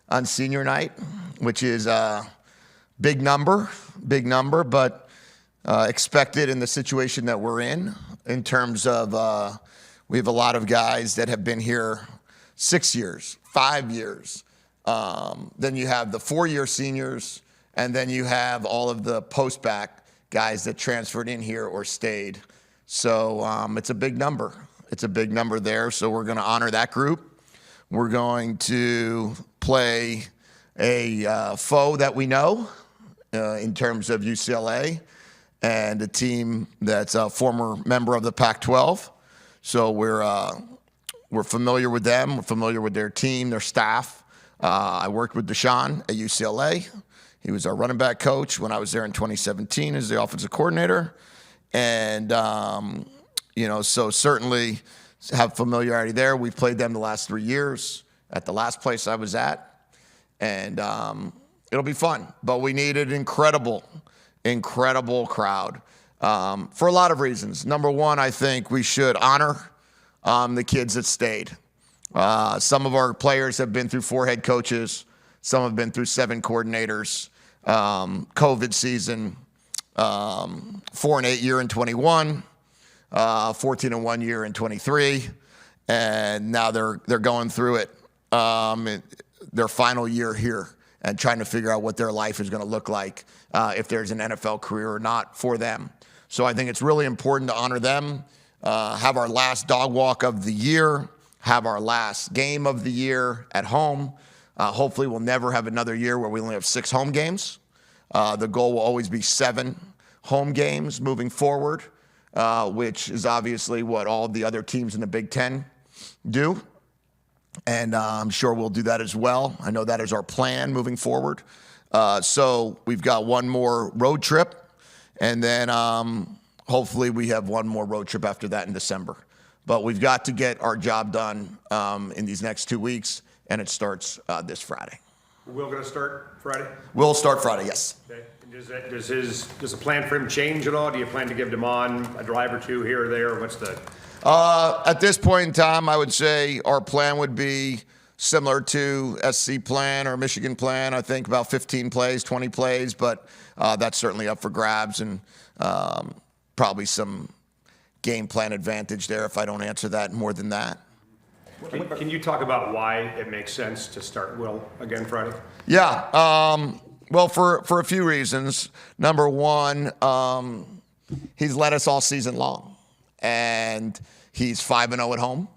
on senior night, which is a big number, but expected in the situation that we're in terms of we have a lot of guys that have been here 6 years, 5 years. Then you have the 4-year seniors, and then you have all of the post-back guys that transferred in here or stayed. So it's a big number. It's a big number there, so we're going to honor that group. We're going to play a foe that we know in terms of UCLA and a team that's a former member of the Pac-12. So we're familiar with them. We're familiar with their team, their staff. I worked with Deshaun at UCLA. He was our running back coach when I was there in 2017 as the offensive coordinator. And, so certainly have familiarity there. We've played them the last 3 years at the last place I was at. And it'll be fun. But we need an incredible crowd. For a lot of reasons. Number one, I think we should honor the kids that stayed. Some of our players have been through 4 head coaches. Some have been through 7 coordinators. COVID season, 4-8 year in 21, 14-1 year in 23, and now they're going through it. Their final year here and trying to figure out what their life is going to look like if there's an NFL career or not for them. So I think it's really important to honor them, have our last dog walk of the year, have our last game of the year at home. Hopefully we'll never have another year where we only have 6 home games. The goal will always be 7 home games moving forward, which is obviously what all the other teams in the Big Ten do. And I'm sure we'll do that as well. I know that is our plan moving forward. So we've got one more road trip, and then hopefully we have one more road trip after that in December. But we've got to get our job done in these next 2 weeks, and it starts this Friday.
Will going to start Friday?
We'll start Friday, yes.
Okay. Does the plan for him change at all? Do you plan to give Damon a drive or 2 here or there? What's the...
At this point in time, I would say our plan would be similar to SC plan or Michigan plan. I think about 15 plays, 20 plays, but that's certainly up for grabs and probably some game plan advantage there if I don't answer that more than that.
Can you talk about why it makes sense to start Will again Friday?
Yeah. Well, for a few reasons. Number one, he's led us all season long, and he's 5-0 at home.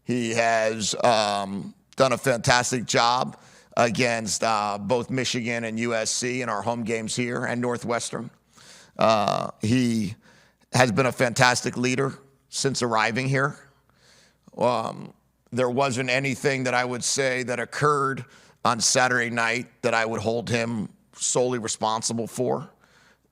He has done a fantastic job against both Michigan and USC in our home games here and Northwestern. He has been a fantastic leader since arriving here. There wasn't anything that I would say that occurred on Saturday night that I would hold him solely responsible for,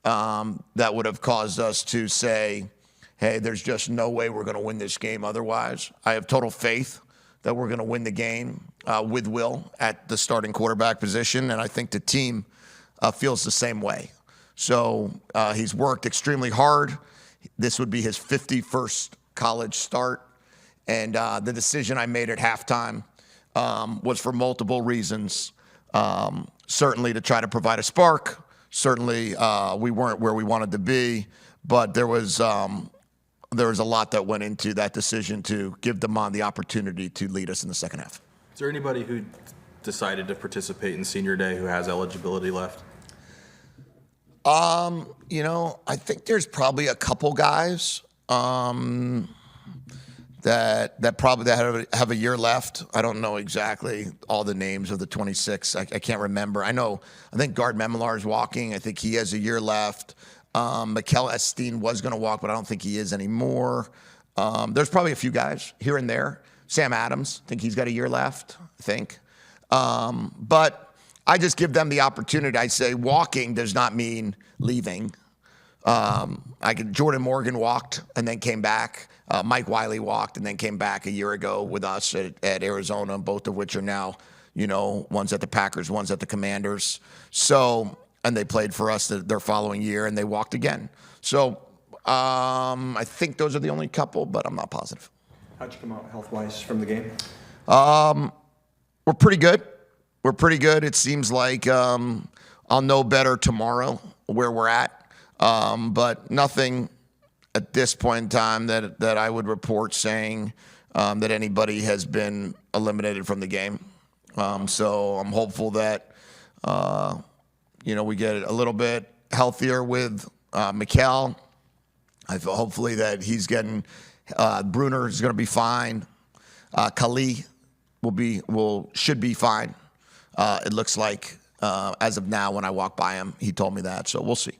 that would have caused us to say, hey, there's just no way we're going to win this game otherwise. I have total faith that we're going to win the game with Will at the starting quarterback position, and I think the team feels the same way. So he's worked extremely hard. This would be his 51st college start, and the decision I made at halftime was for multiple reasons. Certainly to try to provide a spark. Certainly we weren't where we wanted to be, but there was a lot that went into that decision to give Damon the opportunity to lead us in the second half.
Is there anybody who decided to participate in senior day who has eligibility left?
I think there's probably a couple guys that probably have a year left. I don't know exactly all the names of the 26. I can't remember. I think Guard Memelar is walking. I think he has a year left. Mikel Esteen was going to walk, but I don't think he is anymore. There's probably a few guys here and there. Sam Adams, I think he's got a year left, I think. But I just give them the opportunity. I say walking does not mean leaving. Jordan Morgan walked and then came back. Mike Wiley walked and then came back a year ago with us at Arizona, both of which are now, one's at the Packers, one's at the Commanders. So, and they played for us their following year, and they walked again. So I think those are the only couple, but I'm not positive.
How'd you come out health-wise from the game?
We're pretty good. We're pretty good. It seems like I'll know better tomorrow where we're at, but nothing at this point in time that I would report saying that anybody has been eliminated from the game. So I'm hopeful that we get a little bit healthier with Mikel. Hopefully that he's getting Bruner is going to be fine. Kali should be fine. It looks like as of now when I walk by him, he told me that. So we'll see.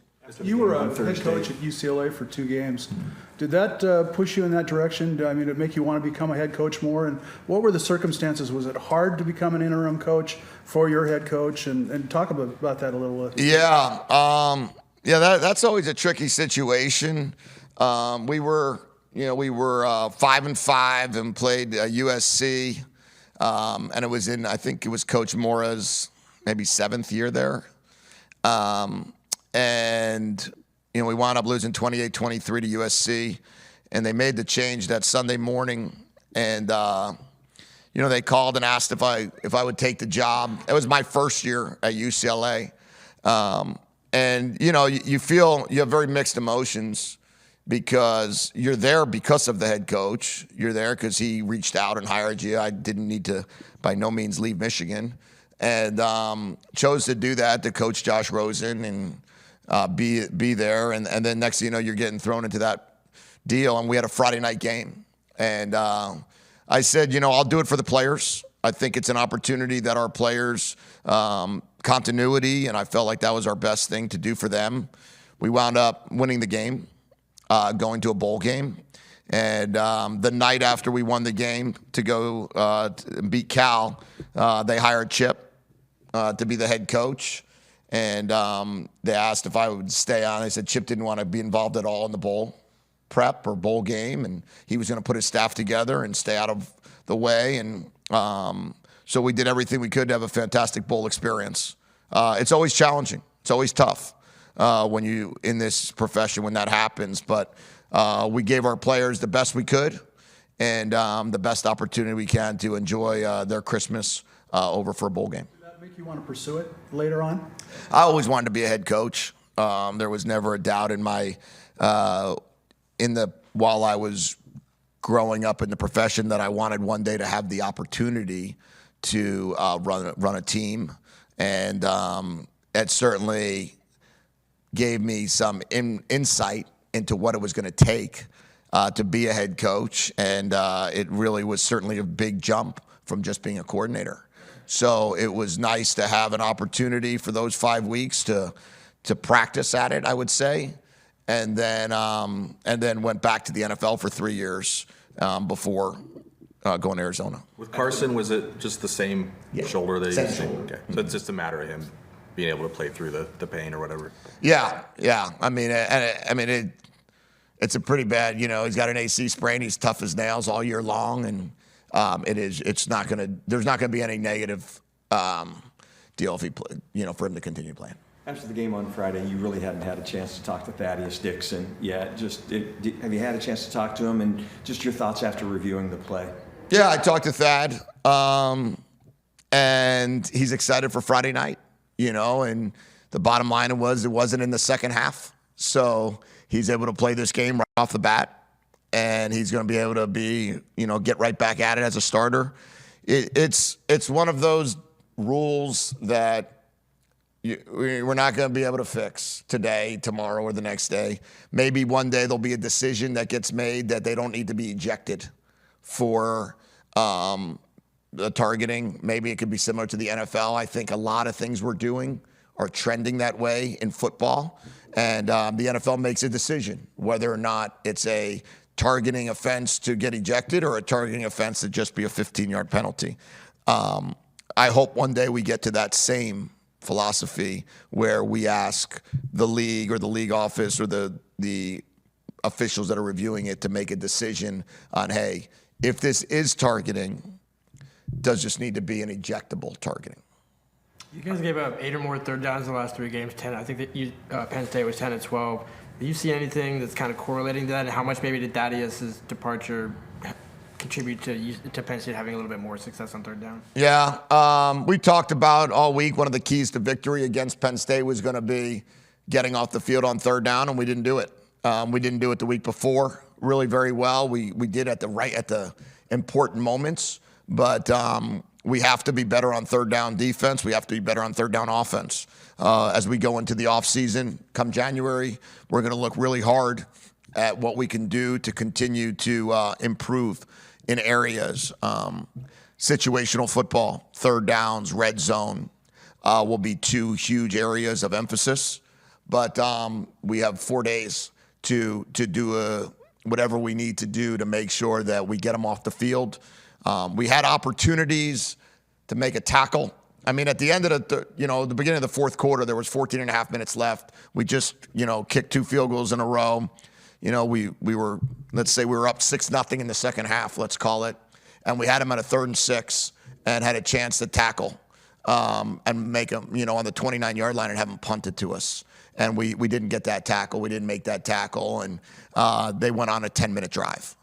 You were a head coach at UCLA for 2 games. Did that push you in that direction? Did it make you want to become a head coach more? And what were the circumstances? Was it hard to become an interim coach for your head coach? And talk about that a little bit.
Yeah. That's always a tricky situation. We were 5-5 and played USC. And it was I think it was Coach Mora's maybe 7th year there. And we wound up losing 28-23 to USC, and they made the change that Sunday morning. And they called and asked if I would take the job. It was my first year at UCLA, and you feel you have very mixed emotions because you're there because of the head coach. You're there because he reached out and hired you. I didn't need to by no means leave Michigan, and chose to do that to coach Josh Rosen and be there, and then next thing you know, you're getting thrown into that deal. And we had a Friday night game, and I said, I'll do it for the players. I think it's an opportunity that our players continuity, and I felt like that was our best thing to do for them. We wound up winning the game, going to a bowl game, and the night after we won the game to go to beat Cal, they hired Chip to be the head coach. And they asked if I would stay on. I said Chip didn't want to be involved at all in the bowl prep or bowl game, and he was going to put his staff together and stay out of the way. And so we did everything we could to have a fantastic bowl experience. It's always challenging. It's always tough when you in this profession when that happens. But we gave our players the best we could and the best opportunity we can to enjoy their Christmas over for a bowl game.
Make you want to pursue it later on?
I always wanted to be a head coach. There was never a doubt in my while I was growing up in the profession that I wanted one day to have the opportunity to run a team. And it certainly gave me some insight into what it was going to take to be a head coach, and it really was certainly a big jump from just being a coordinator. So it was nice to have an opportunity for those 5 weeks to practice at it, I would say, and then went back to the NFL for 3 years before going to Arizona.
With Carson, was it just the same shoulder that he
Same
was saying?
shoulder.
Okay, so it's just a matter of him being able to play through the pain or whatever.
Yeah. I mean, it's a pretty bad. He's got an AC sprain. He's tough as nails all year long, and there's not gonna be any negative deal if he for him to continue playing.
After the game on Friday, you really hadn't had a chance to talk to Thaddeus Dixon yet. Have you had a chance to talk to him, and just your thoughts after reviewing the play?
Yeah, I talked to Thad, and he's excited for Friday night. And the bottom line was it wasn't in the second half, so he's able to play this game right off the bat, and he's going to be able to get right back at it as a starter. It's one of those rules that we're not going to be able to fix today, tomorrow, or the next day. Maybe one day there'll be a decision that gets made that they don't need to be ejected for the targeting. Maybe it could be similar to the NFL. I think a lot of things we're doing are trending that way in football. And the NFL makes a decision whether or not it's a targeting offense to get ejected or a targeting offense to just be a 15-yard penalty. I hope one day we get to that same philosophy where we ask the league or the league office or the officials that are reviewing it to make a decision on, hey, if this is targeting, does this need to be an ejectable targeting?
You guys gave up 8 or more third downs in the last 3 games. 10. I think that Penn State was 10 and 12. Do you see anything that's kind of correlating to that, and how much maybe did Thaddeus' departure contribute to Penn State having a little bit more success on third down?
Yeah, we talked about all week one of the keys to victory against Penn State was going to be getting off the field on third down, and we didn't do it. We didn't do it the week before really very well. We did at the important moments, but we have to be better on third down defense. We have to be better on third down offense. As we go into the offseason, come January, we're going to look really hard at what we can do to continue to improve in areas. Situational football, third downs, red zone will be 2 huge areas of emphasis. But we have 4 days to do whatever we need to do to make sure that we get them off the field. We had opportunities to make a tackle. I mean, at the end of the beginning of the fourth quarter, there was 14 and a half minutes left. We just, kicked 2 field goals in a row. We were, let's say we were up 6-0 in the second half, let's call it. And we had him at a 3rd and 6 and had a chance to tackle and make him, on the 29-yard line and have him punted to us. And we didn't get that tackle. We didn't make that tackle. And they went on a 10-minute drive.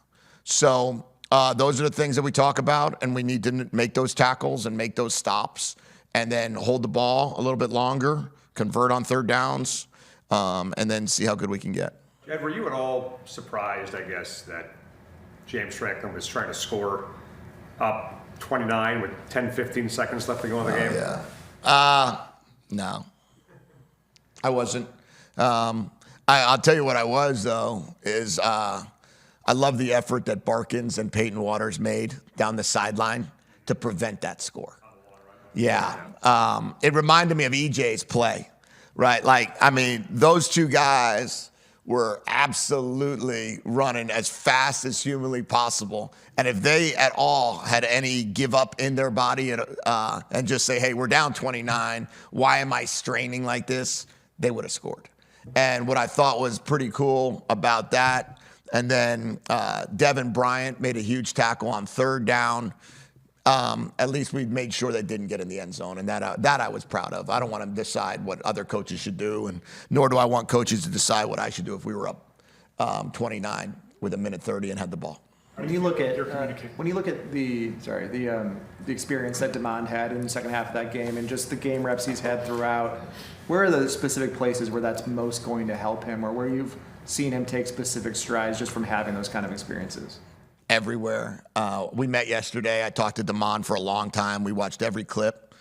So those are the things that we talk about. And we need to make those tackles and make those stops and then hold the ball a little bit longer, convert on third downs, and then see how good we can get.
Jedd, were you at all surprised, I guess, that James Franklin was trying to score up 29 with 10, 15 seconds left to go in the game?
Yeah. No. I wasn't. I'll tell you what I was, though, is I love the effort that Barkins and Peyton Waters made down the sideline to prevent that score. Yeah. It reminded me of EJ's play, right? Those 2 guys were absolutely running as fast as humanly possible. And if they at all had any give up in their body and just say, hey, we're down 29, why am I straining like this? They would have scored. And what I thought was pretty cool about that, and then Devin Bryant made a huge tackle on third down. At least we made sure they didn't get in the end zone, and that I was proud of. I don't want to decide what other coaches should do, and nor do I want coaches to decide what I should do if we were up 29 with 1:30 and had the ball.
When you look at the experience that DeMond had in the second half of that game and just the game reps he's had throughout, where are the specific places where that's most going to help him, or where you've seen him take specific strides just from having those kind of experiences?
Everywhere. We met yesterday. I talked to DeMond for a long time. We watched every clip,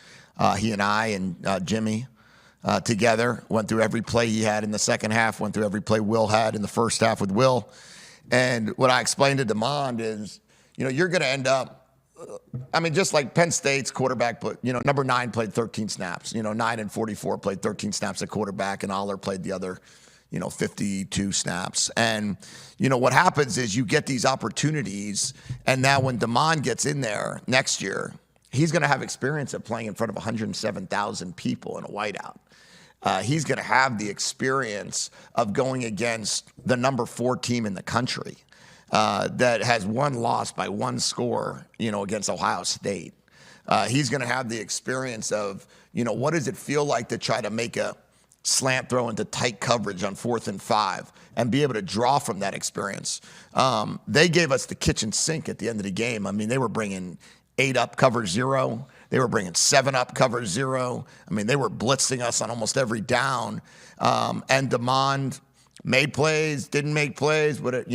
he and I and Jimmy. together, went through every play he had in the second half, went through every play Will had in the first half with Will. And what I explained to DeMond is, you're going to end up, just like Penn State's quarterback, number 9 played 13 snaps. 9 and 44 played 13 snaps at quarterback, and Aller played the other, 52 snaps. And, what happens is you get these opportunities, and now when DeMond gets in there next year, he's going to have experience of playing in front of 107,000 people in a whiteout. He's going to have the experience of going against the number 4 team in the country that has one loss by one score, against Ohio State. He's going to have the experience of, what does it feel like to try to make a slant throw into tight coverage on 4th and 5 and be able to draw from that experience. They gave us the kitchen sink at the end of the game. They were bringing 8 up cover 0. They were bringing 7 up cover 0. They were blitzing us on almost every down. And DeMond made plays, didn't make plays, but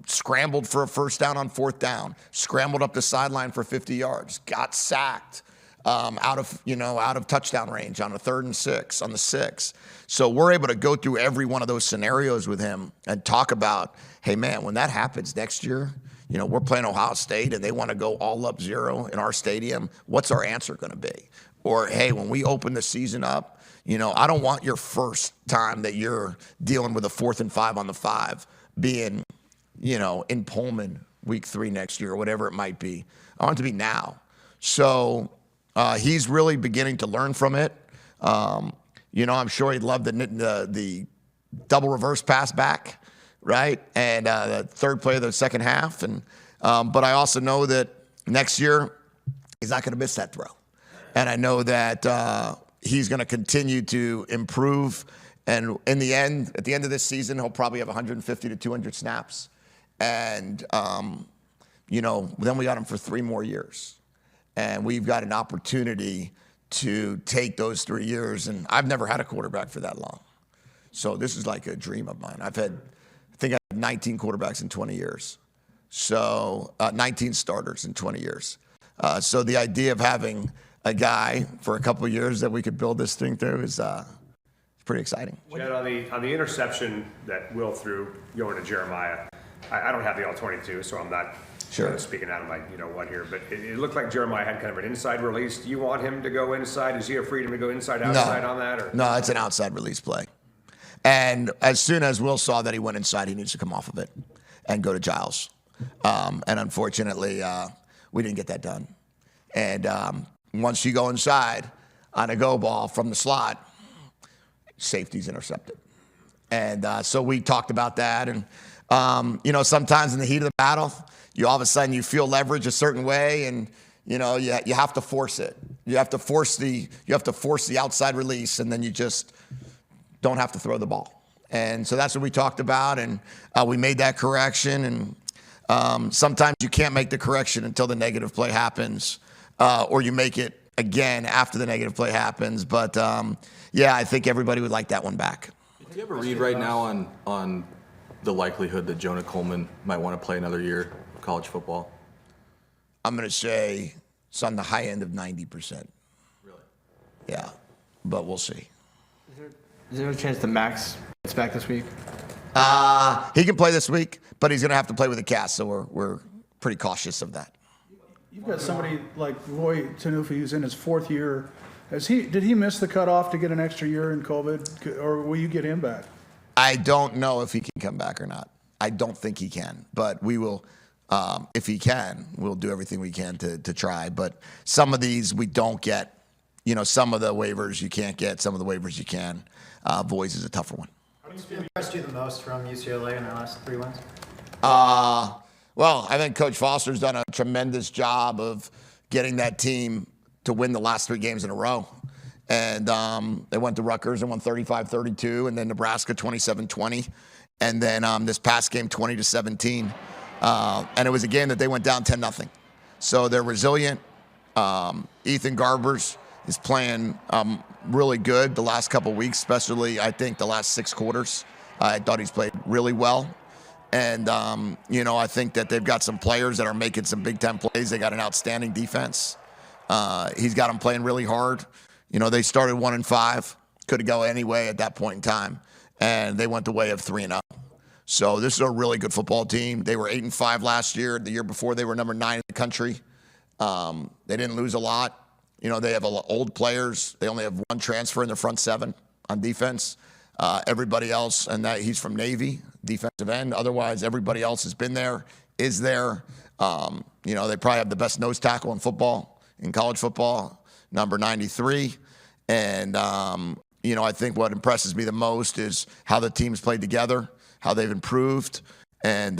scrambled for a first down on 4th down, scrambled up the sideline for 50 yards, got sacked out of touchdown range on a 3rd and 6 on the 6. So we're able to go through every one of those scenarios with him and talk about, hey man, when that happens next year, we're playing Ohio State and they want to go all up 0 in our stadium. What's our answer going to be? Or, hey, when we open the season up, I don't want your first time that you're dealing with a 4th and 5 on the 5 being, in Pullman week 3 next year or whatever it might be. I want it to be now. So he's really beginning to learn from it. I'm sure he'd love the double reverse pass back. Right, and the 3rd play of the second half, and but I also know that next year he's not going to miss that throw, and I know that he's going to continue to improve. And at the end of this season, he'll probably have 150 to 200 snaps, and then we got him for 3 more years, and we've got an opportunity to take those 3 years. And I've never had a quarterback for that long, so this is like a dream of mine. I think I have 19 quarterbacks in 20 years. So 19 starters in 20 years. So the idea of having a guy for a couple of years that we could build this thing through is pretty exciting.
Jedd, on the interception that Will threw going to Jeremiah, I don't have the all 22, so I'm not speaking out of my what here, but it looked like Jeremiah had kind of an inside release. Do you want him to go inside? Is he a freedom to go inside, outside on that? Or?
No, it's an outside release play. And as soon as Will saw that he went inside, he needs to come off of it and go to Giles. And unfortunately, we didn't get that done. And once you go inside on a go ball from the slot, safety's intercepted. And so we talked about that. And, sometimes in the heat of the battle, all of a sudden you feel leverage a certain way, and you have to force it. You have to force the outside release, and then you just don't have to throw the ball. And so that's what we talked about, and we made that correction. And sometimes you can't make the correction until the negative play happens, or you make it again after the negative play happens. But I think everybody would like that one back.
Do you have a read right now on the likelihood that Jonah Coleman might want to play another year of college football?
I'm going to say it's on the high end of 90%.
Really?
Yeah, but we'll see.
Is there a chance that Max gets back this week?
He can play this week, but he's going to have to play with a cast, so we're pretty cautious of that.
You've got somebody like Roy Tanufi who's in his 4th year. Did he miss the cutoff to get an extra year in COVID, or will you get him back?
I don't know if he can come back or not. I don't think he can, but we will. If he can, we'll do everything we can to try. But some of these we don't get. Some of the waivers you can't get, some of the waivers you can. Boys is a tougher one.
Who impressed you the most from UCLA in their last 3 wins?
Well, I think Coach Foster's done a tremendous job of getting that team to win the last 3 games in a row. And they went to Rutgers and won 35-32, and then Nebraska 27-20. And then this past game, 20-17. And it was a game that they went down 10-0. So they're resilient. Ethan Garbers is playing really good the last couple weeks, especially I think the last 6 quarters. I thought he's played really well. And, I think that they've got some players that are making some big-time plays. They got an outstanding defense. He's got them playing really hard. They started 1-5. could go any way at that point in time, and they went the way of 3-0. So this is a really good football team. They were 8-5 last year. The year before, they were number 9 in the country. They didn't lose a lot. You know, they have old players. They only have 1 transfer in the front 7 on defense. Everybody else, and that he's from Navy, defensive end. Otherwise, everybody else has been there, is there. You know, they probably have the best nose tackle in football, in college football, number 93. And, you know, I think what impresses me the most is how the teams played together, how they've improved. And,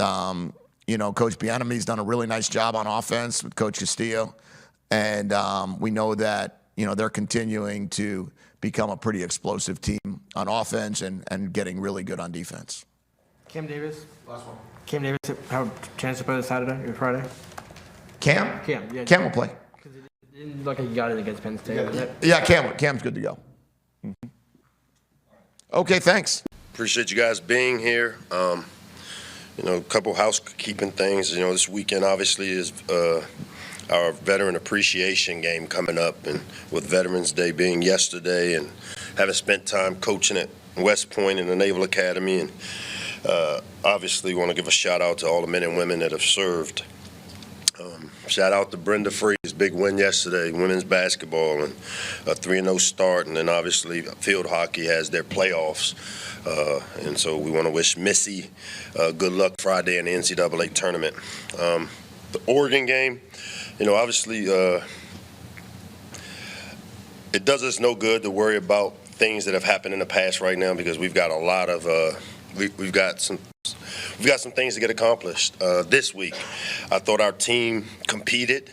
you know, Coach Bieniemy's done a really nice job on offense with Coach Castillo. And we know that, you know, they're continuing to become a pretty explosive team on offense and getting really good on defense.
Cam Davis. Last one. Cam Davis have a chance to play this Saturday or Friday?
Cam?
Yeah.
Cam will play.
It didn't look like he got it against Penn State, was it?
Yeah, Cam's good to go. Mm-hmm. Okay, thanks.
Appreciate you guys being here. You know, a couple housekeeping things. You know, this weekend obviously is our Veteran Appreciation Game coming up, and with Veterans Day being yesterday and having spent time coaching at West Point in the Naval Academy, and obviously want to give a shout out to all the men and women that have served. Shout out to Brenda Free's big win yesterday, women's basketball, and a 3-0 start, and then obviously field hockey has their playoffs. And so we want to wish Missy good luck Friday in the NCAA tournament. The Oregon game, you know, obviously it does us no good to worry about things that have happened in the past right now, because we've got a lot of we've got some things to get accomplished this week. I thought our team competed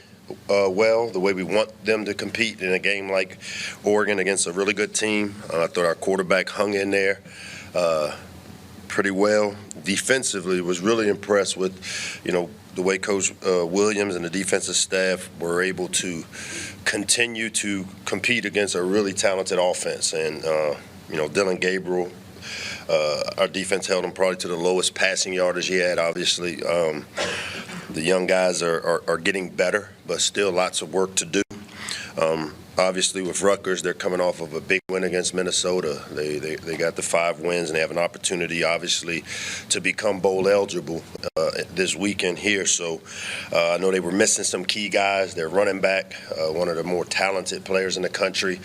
well, the way we want them to compete in a game like Oregon against a really good team. I thought our quarterback hung in there pretty well. Defensively, was really impressed with, you know, the way Coach Williams and the defensive staff were able to continue to compete against a really talented offense. And, you know, Dylan Gabriel, our defense held him probably to the lowest passing yardage he had, obviously. The young guys are getting better, but still lots of work to do. Obviously, with Rutgers, they're coming off of a big win against Minnesota. They got the 5 wins, and they have an opportunity, obviously, to become bowl eligible this weekend here. So I know they were missing some key guys. Their running back, one of the more talented players in the country.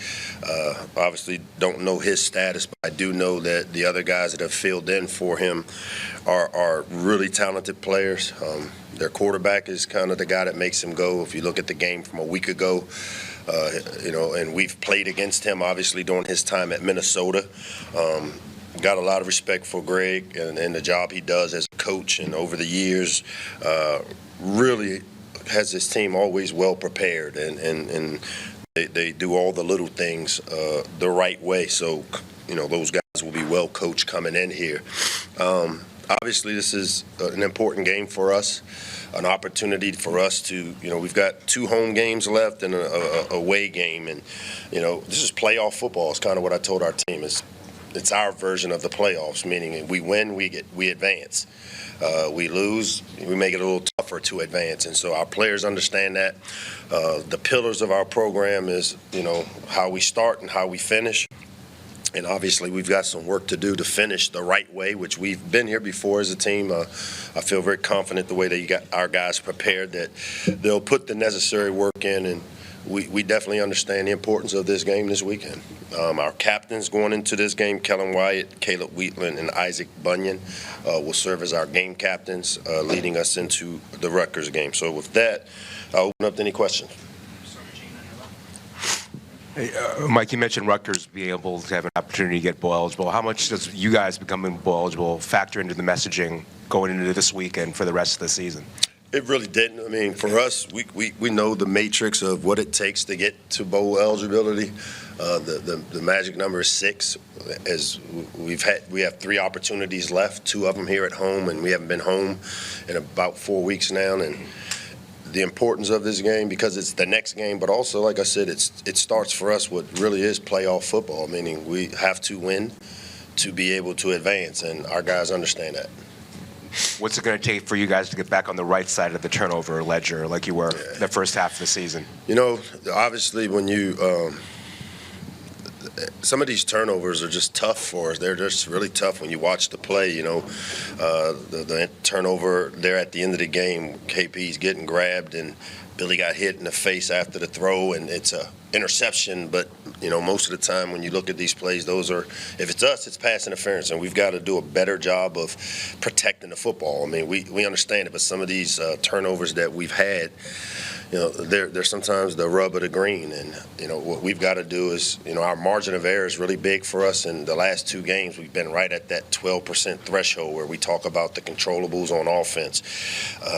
Obviously, don't know his status, but I do know that the other guys that have filled in for him are really talented players. Their quarterback is kind of the guy that makes him go. If you look at the game from a week ago, you know, and we've played against him, obviously, during his time at Minnesota. Got a lot of respect for Greg and the job he does as a coach, and over the years, really has his team always well prepared, and they do all the little things the right way. So, you know, those guys will be well coached coming in here. Obviously, this is an important game for us, an opportunity for us to, you know, we've got 2 home games left and a away game. And, you know, this is playoff football. It's kind of what I told our team. It's our version of the playoffs, meaning we win, we advance. We lose, we make it a little tougher to advance. And so our players understand that. The pillars of our program is, you know, how we start and how we finish. And obviously, we've got some work to do to finish the right way, which we've been here before as a team. I feel very confident the way that you got our guys prepared, that they'll put the necessary work in, and we definitely understand the importance of this game this weekend. Our captains going into this game, Kellen Wyatt, Caleb Wheatland, and Isaac Bunyan, will serve as our game captains, leading us into the Rutgers game. So with that, I'll open up to any questions.
Hey, Mike, you mentioned Rutgers being able to have an opportunity to get bowl eligible. How much does you guys becoming bowl eligible factor into the messaging going into this weekend for the rest of the season?
It really didn't. I mean, for us, we know the matrix of what it takes to get to bowl eligibility. The magic number is 6. As we have 3 opportunities left, 2 of them here at home, and we haven't been home in about 4 weeks now. And the importance of this game, because it's the next game, but also, like I said, it starts for us what really is playoff football, meaning we have to win to be able to advance, and our guys understand that.
What's it going to take for you guys to get back on the right side of the turnover ledger like you were the first half of the season?
You know, obviously when you some of these turnovers are just tough for us. They're just really tough when you watch the play. The turnover there at the end of the game, KP's getting grabbed and Billy got hit in the face after the throw, and it's a interception. But most of the time when you look at these plays, those are, if it's us, it's pass interference, and we've got to do a better job of protecting the football. I mean, we understand it, but some of these turnovers that we've had, they're sometimes the rub of the green. And what we've got to do is, our margin of error is really big for us. In the last 2 games, we've been right at that 12% threshold where we talk about the controllables on offense.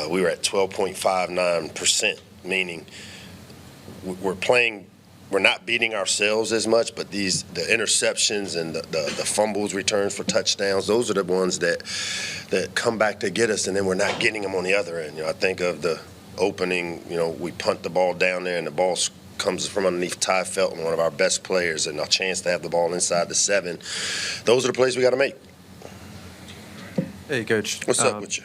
We were at 12.59%, meaning we're not beating ourselves as much, but the interceptions and the fumbles, returns for touchdowns, those are the ones that come back to get us, and then we're not getting them on the other end. I think of the opening, we punt the ball down there and the ball comes from underneath Ty Felton, one of our best players, and a chance to have the ball inside the 7. Those are the plays we got to make.
Hey, Coach.
What's up with you?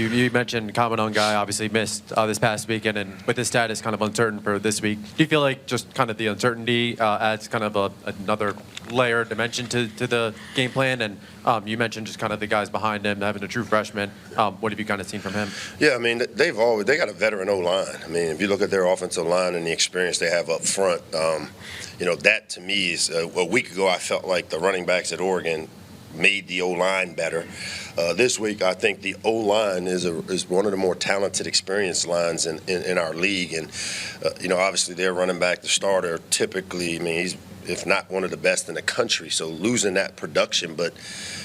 You mentioned comment on Guy obviously missed this past weekend, and with his status kind of uncertain for this week, do you feel like just kind of the uncertainty adds kind of another layer dimension to the game plan? And you mentioned just kind of the guys behind him having a true freshman. What have you kind of seen from him?
Yeah, I mean, they got a veteran O-line. I mean, if you look at their offensive line and the experience they have up front, that to me is a week ago I felt like the running backs at Oregon made the O-line better. This week, I think the O-line is one of the more talented, experienced lines in our league. And, obviously their running back, the starter, typically, I mean, he's, if not one of the best in the country. So losing that production, but,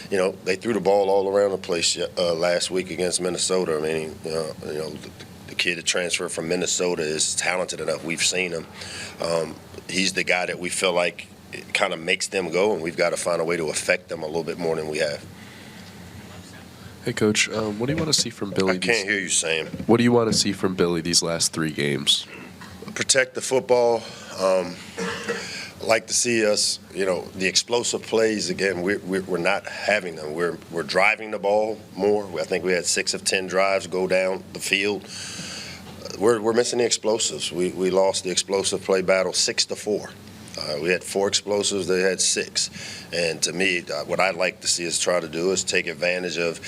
they threw the ball all around the place last week against Minnesota. I mean, the kid that transferred from Minnesota is talented enough. We've seen him. He's the guy that we feel like it kind of makes them go, and we've got to find a way to affect them a little bit more than we have.
Hey, Coach, what do you want to see from Billy?
I can't hear you, Sam.
What do you want to see from Billy these last 3 games?
Protect the football. Like to see us, the explosive plays, again, we're not having them. We're driving the ball more. I think we had 6 of 10 drives go down the field. We're missing the explosives. We lost the explosive play battle 6-4. We had 4 explosives, they had 6. And to me, what I'd like to see us try to do is take advantage of,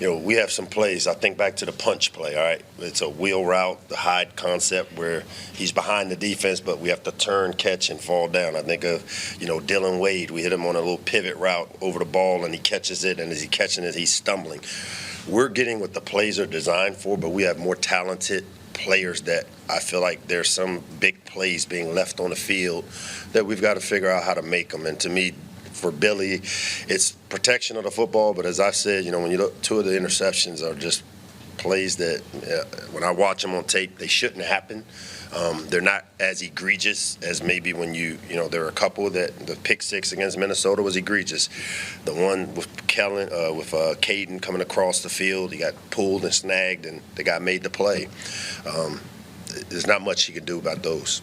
we have some plays. I think back to the punch play, all right? It's a wheel route, the hide concept where he's behind the defense, but we have to turn, catch, and fall down. I think of, Dylan Wade. We hit him on a little pivot route over the ball, and he catches it, and as he's catching it, he's stumbling. We're getting what the plays are designed for, but we have more talented players that I feel like there's some big plays being left on the field that we've got to figure out how to make them. And to me, for Billy, it's protection of the football. But as I said, when you look, 2 of the interceptions are just plays that when I watch them on tape, they shouldn't happen. They're not as egregious as maybe when there are a couple that the pick 6 against Minnesota was egregious. The one with Caden coming across the field, he got pulled and snagged, and the guy made the play. There's not much you can do about those.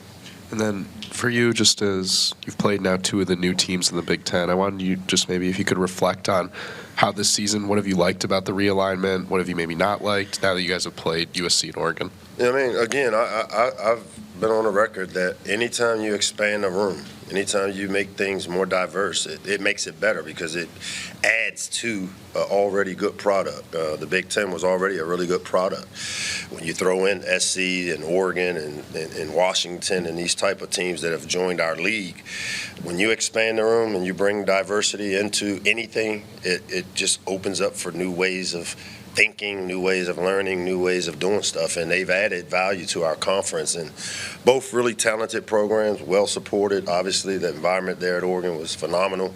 And then for you, just as you've played now 2 of the new teams in the Big Ten, I wanted you just maybe if you could reflect on how this season, what have you liked about the realignment? What have you maybe not liked now that you guys have played USC and Oregon?
Yeah, I mean, again, I've been on the record that anytime you expand a room, anytime you make things more diverse, it makes it better because it adds to an already good product. The Big Ten was already a really good product. When you throw in SC and Oregon and Washington and these type of teams that have joined our league, when you expand the room and you bring diversity into anything, it just opens up for new ways of thinking, new ways of learning, new ways of doing stuff, and they've added value to our conference. And both really talented programs, well supported. Obviously, the environment there at Oregon was phenomenal.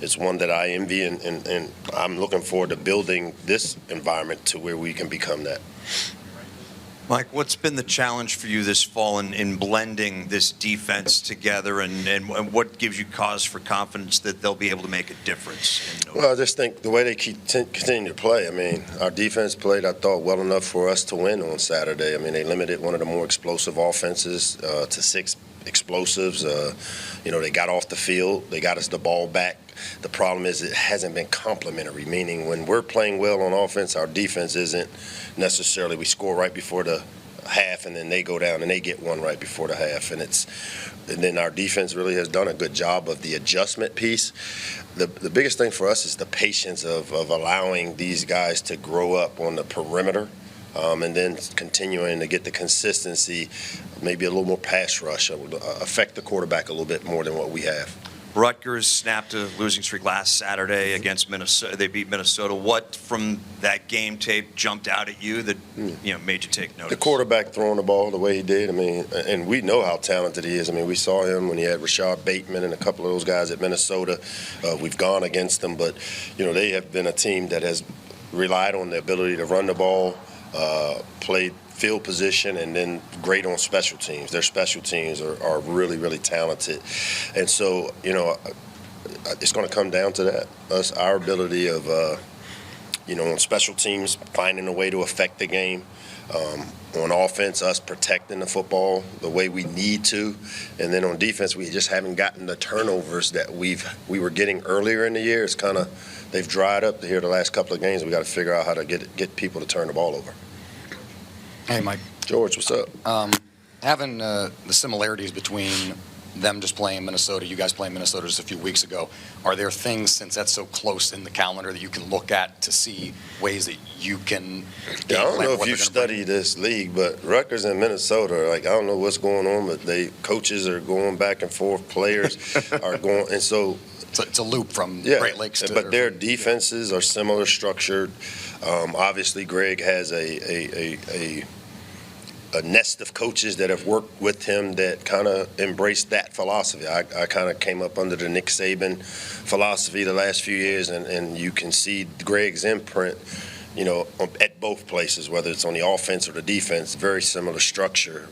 It's one that I envy, and I'm looking forward to building this environment to where we can become that.
Mike, what's been the challenge for you this fall in blending this defense together, and what gives you cause for confidence that they'll be able to make a difference?
Well, I just think the way they continue to play, I mean, our defense played, I thought, well enough for us to win on Saturday. I mean, they limited one of the more explosive offenses to 6 explosives. They got off the field. They got us the ball back. The problem is it hasn't been complementary, meaning when we're playing well on offense, our defense isn't necessarily. We score right before the half, and then they go down and they get one right before the half. And then our defense really has done a good job of the adjustment piece. The biggest thing for us is the patience of allowing these guys to grow up on the perimeter, and then continuing to get the consistency, maybe a little more pass rush, affect the quarterback a little bit more than what we have.
Rutgers snapped a losing streak last Saturday against Minnesota. They beat Minnesota. What from that game tape jumped out at you that made you take notice?
The quarterback throwing the ball the way he did. I mean, and we know how talented he is. I mean, we saw him when he had Rashad Bateman and a couple of those guys at Minnesota. We've gone against them, but they have been a team that has relied on the ability to run the ball, played field position, and then great on special teams. Their special teams are really, really talented. And so, it's going to come down to that. Our ability of, on special teams, finding a way to affect the game. On offense, us protecting the football the way we need to. And then on defense, we just haven't gotten the turnovers that we were getting earlier in the year. It's kind of, they've dried up here the last couple of games. We got to figure out how to get people to turn the ball over.
Hey, Mike.
George, what's up?
Having the similarities between them just playing Minnesota, you guys playing Minnesota just a few weeks ago, are there things, since that's so close in the calendar, that you can look at to see ways that you can
I don't know if you study this league, but Rutgers and Minnesota, I don't know what's going on, but coaches are going back and forth, players are going, and so
it's a loop from Great Lakes to.
But their defenses are similar structured. Obviously, Greg has a nest of coaches that have worked with him that kind of embraced that philosophy. I kind of came up under the Nick Saban philosophy the last few years, and you can see Greg's imprint, at both places, whether it's on the offense or the defense, very similar structure.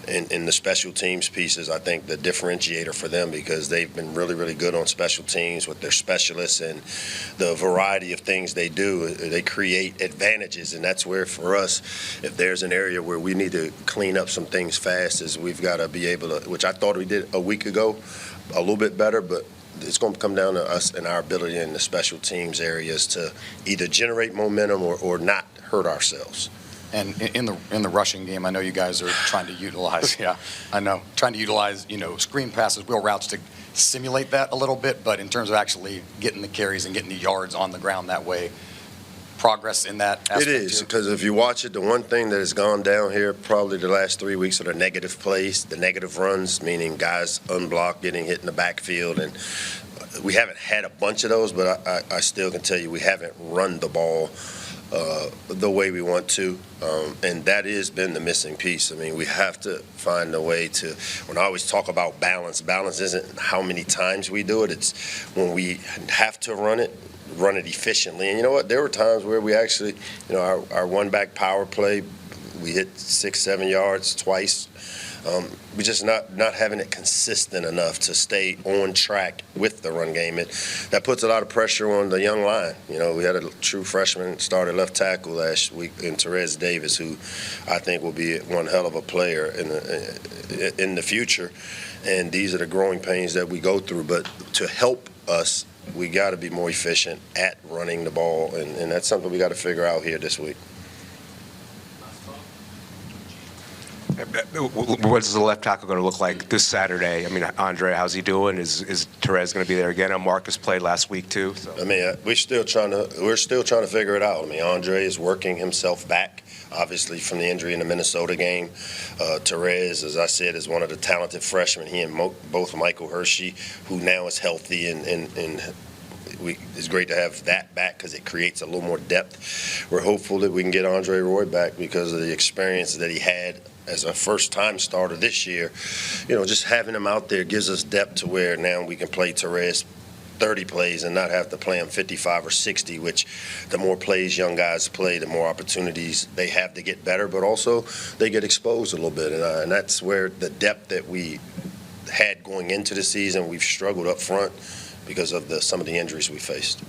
In the special teams pieces, I think the differentiator for them, because they've been really, really good on special teams with their specialists and the variety of things they do, they create advantages. And that's where, for us, if there's an area where we need to clean up some things fast, is we've got to be able to, which I thought we did a week ago, a little bit better, but it's going to come down to us and our ability in the special teams areas to either generate momentum or not hurt ourselves.
And in the rushing game, I know you guys are trying to utilize, screen passes, wheel routes to simulate that a little bit. But in terms of actually getting the carries and getting the yards on the ground that way, progress in that aspect? It
is, because if you watch it, the one thing that has gone down here probably the last 3 weeks are the negative plays, the negative runs, meaning guys unblocked, getting hit in the backfield. And we haven't had a bunch of those, but I still can tell you we haven't run the ball the way we want to, and that has been the missing piece. I mean, we have to find a way to, when I always talk about balance isn't how many times we do it, it's when we have to run it efficiently. And you know what, there were times where we actually, our one-back power play, we hit 6-7 yards twice. We just not having it consistent enough to stay on track with the run game. That puts a lot of pressure on the young line. We had a true freshman started left tackle last week in Therese Davis, who I think will be one hell of a player in the future. And these are the growing pains that we go through. But to help us, we got to be more efficient at running the ball, and that's something we got to figure out here this week.
What's the left tackle going to look like this Saturday? I mean, Andre, how's he doing? Is Therese going to be there again? Marcus played last week too. So.
I mean, we're still trying to figure it out. I mean, Andre is working himself back, obviously, from the injury in the Minnesota game. Therese, as I said, is one of the talented freshmen. He and both Michael Hershey, who now is healthy, and it's great to have that back because it creates a little more depth. We're hopeful that we can get Andre Roy back because of the experience that he had as a first-time starter this year. Just having him out there gives us depth to where now we can play Therese 30 plays and not have to play him 55 or 60, which the more plays young guys play, the more opportunities they have to get better, but also they get exposed a little bit. And that's where the depth that we had going into the season, we've struggled up front because of some of the injuries we faced.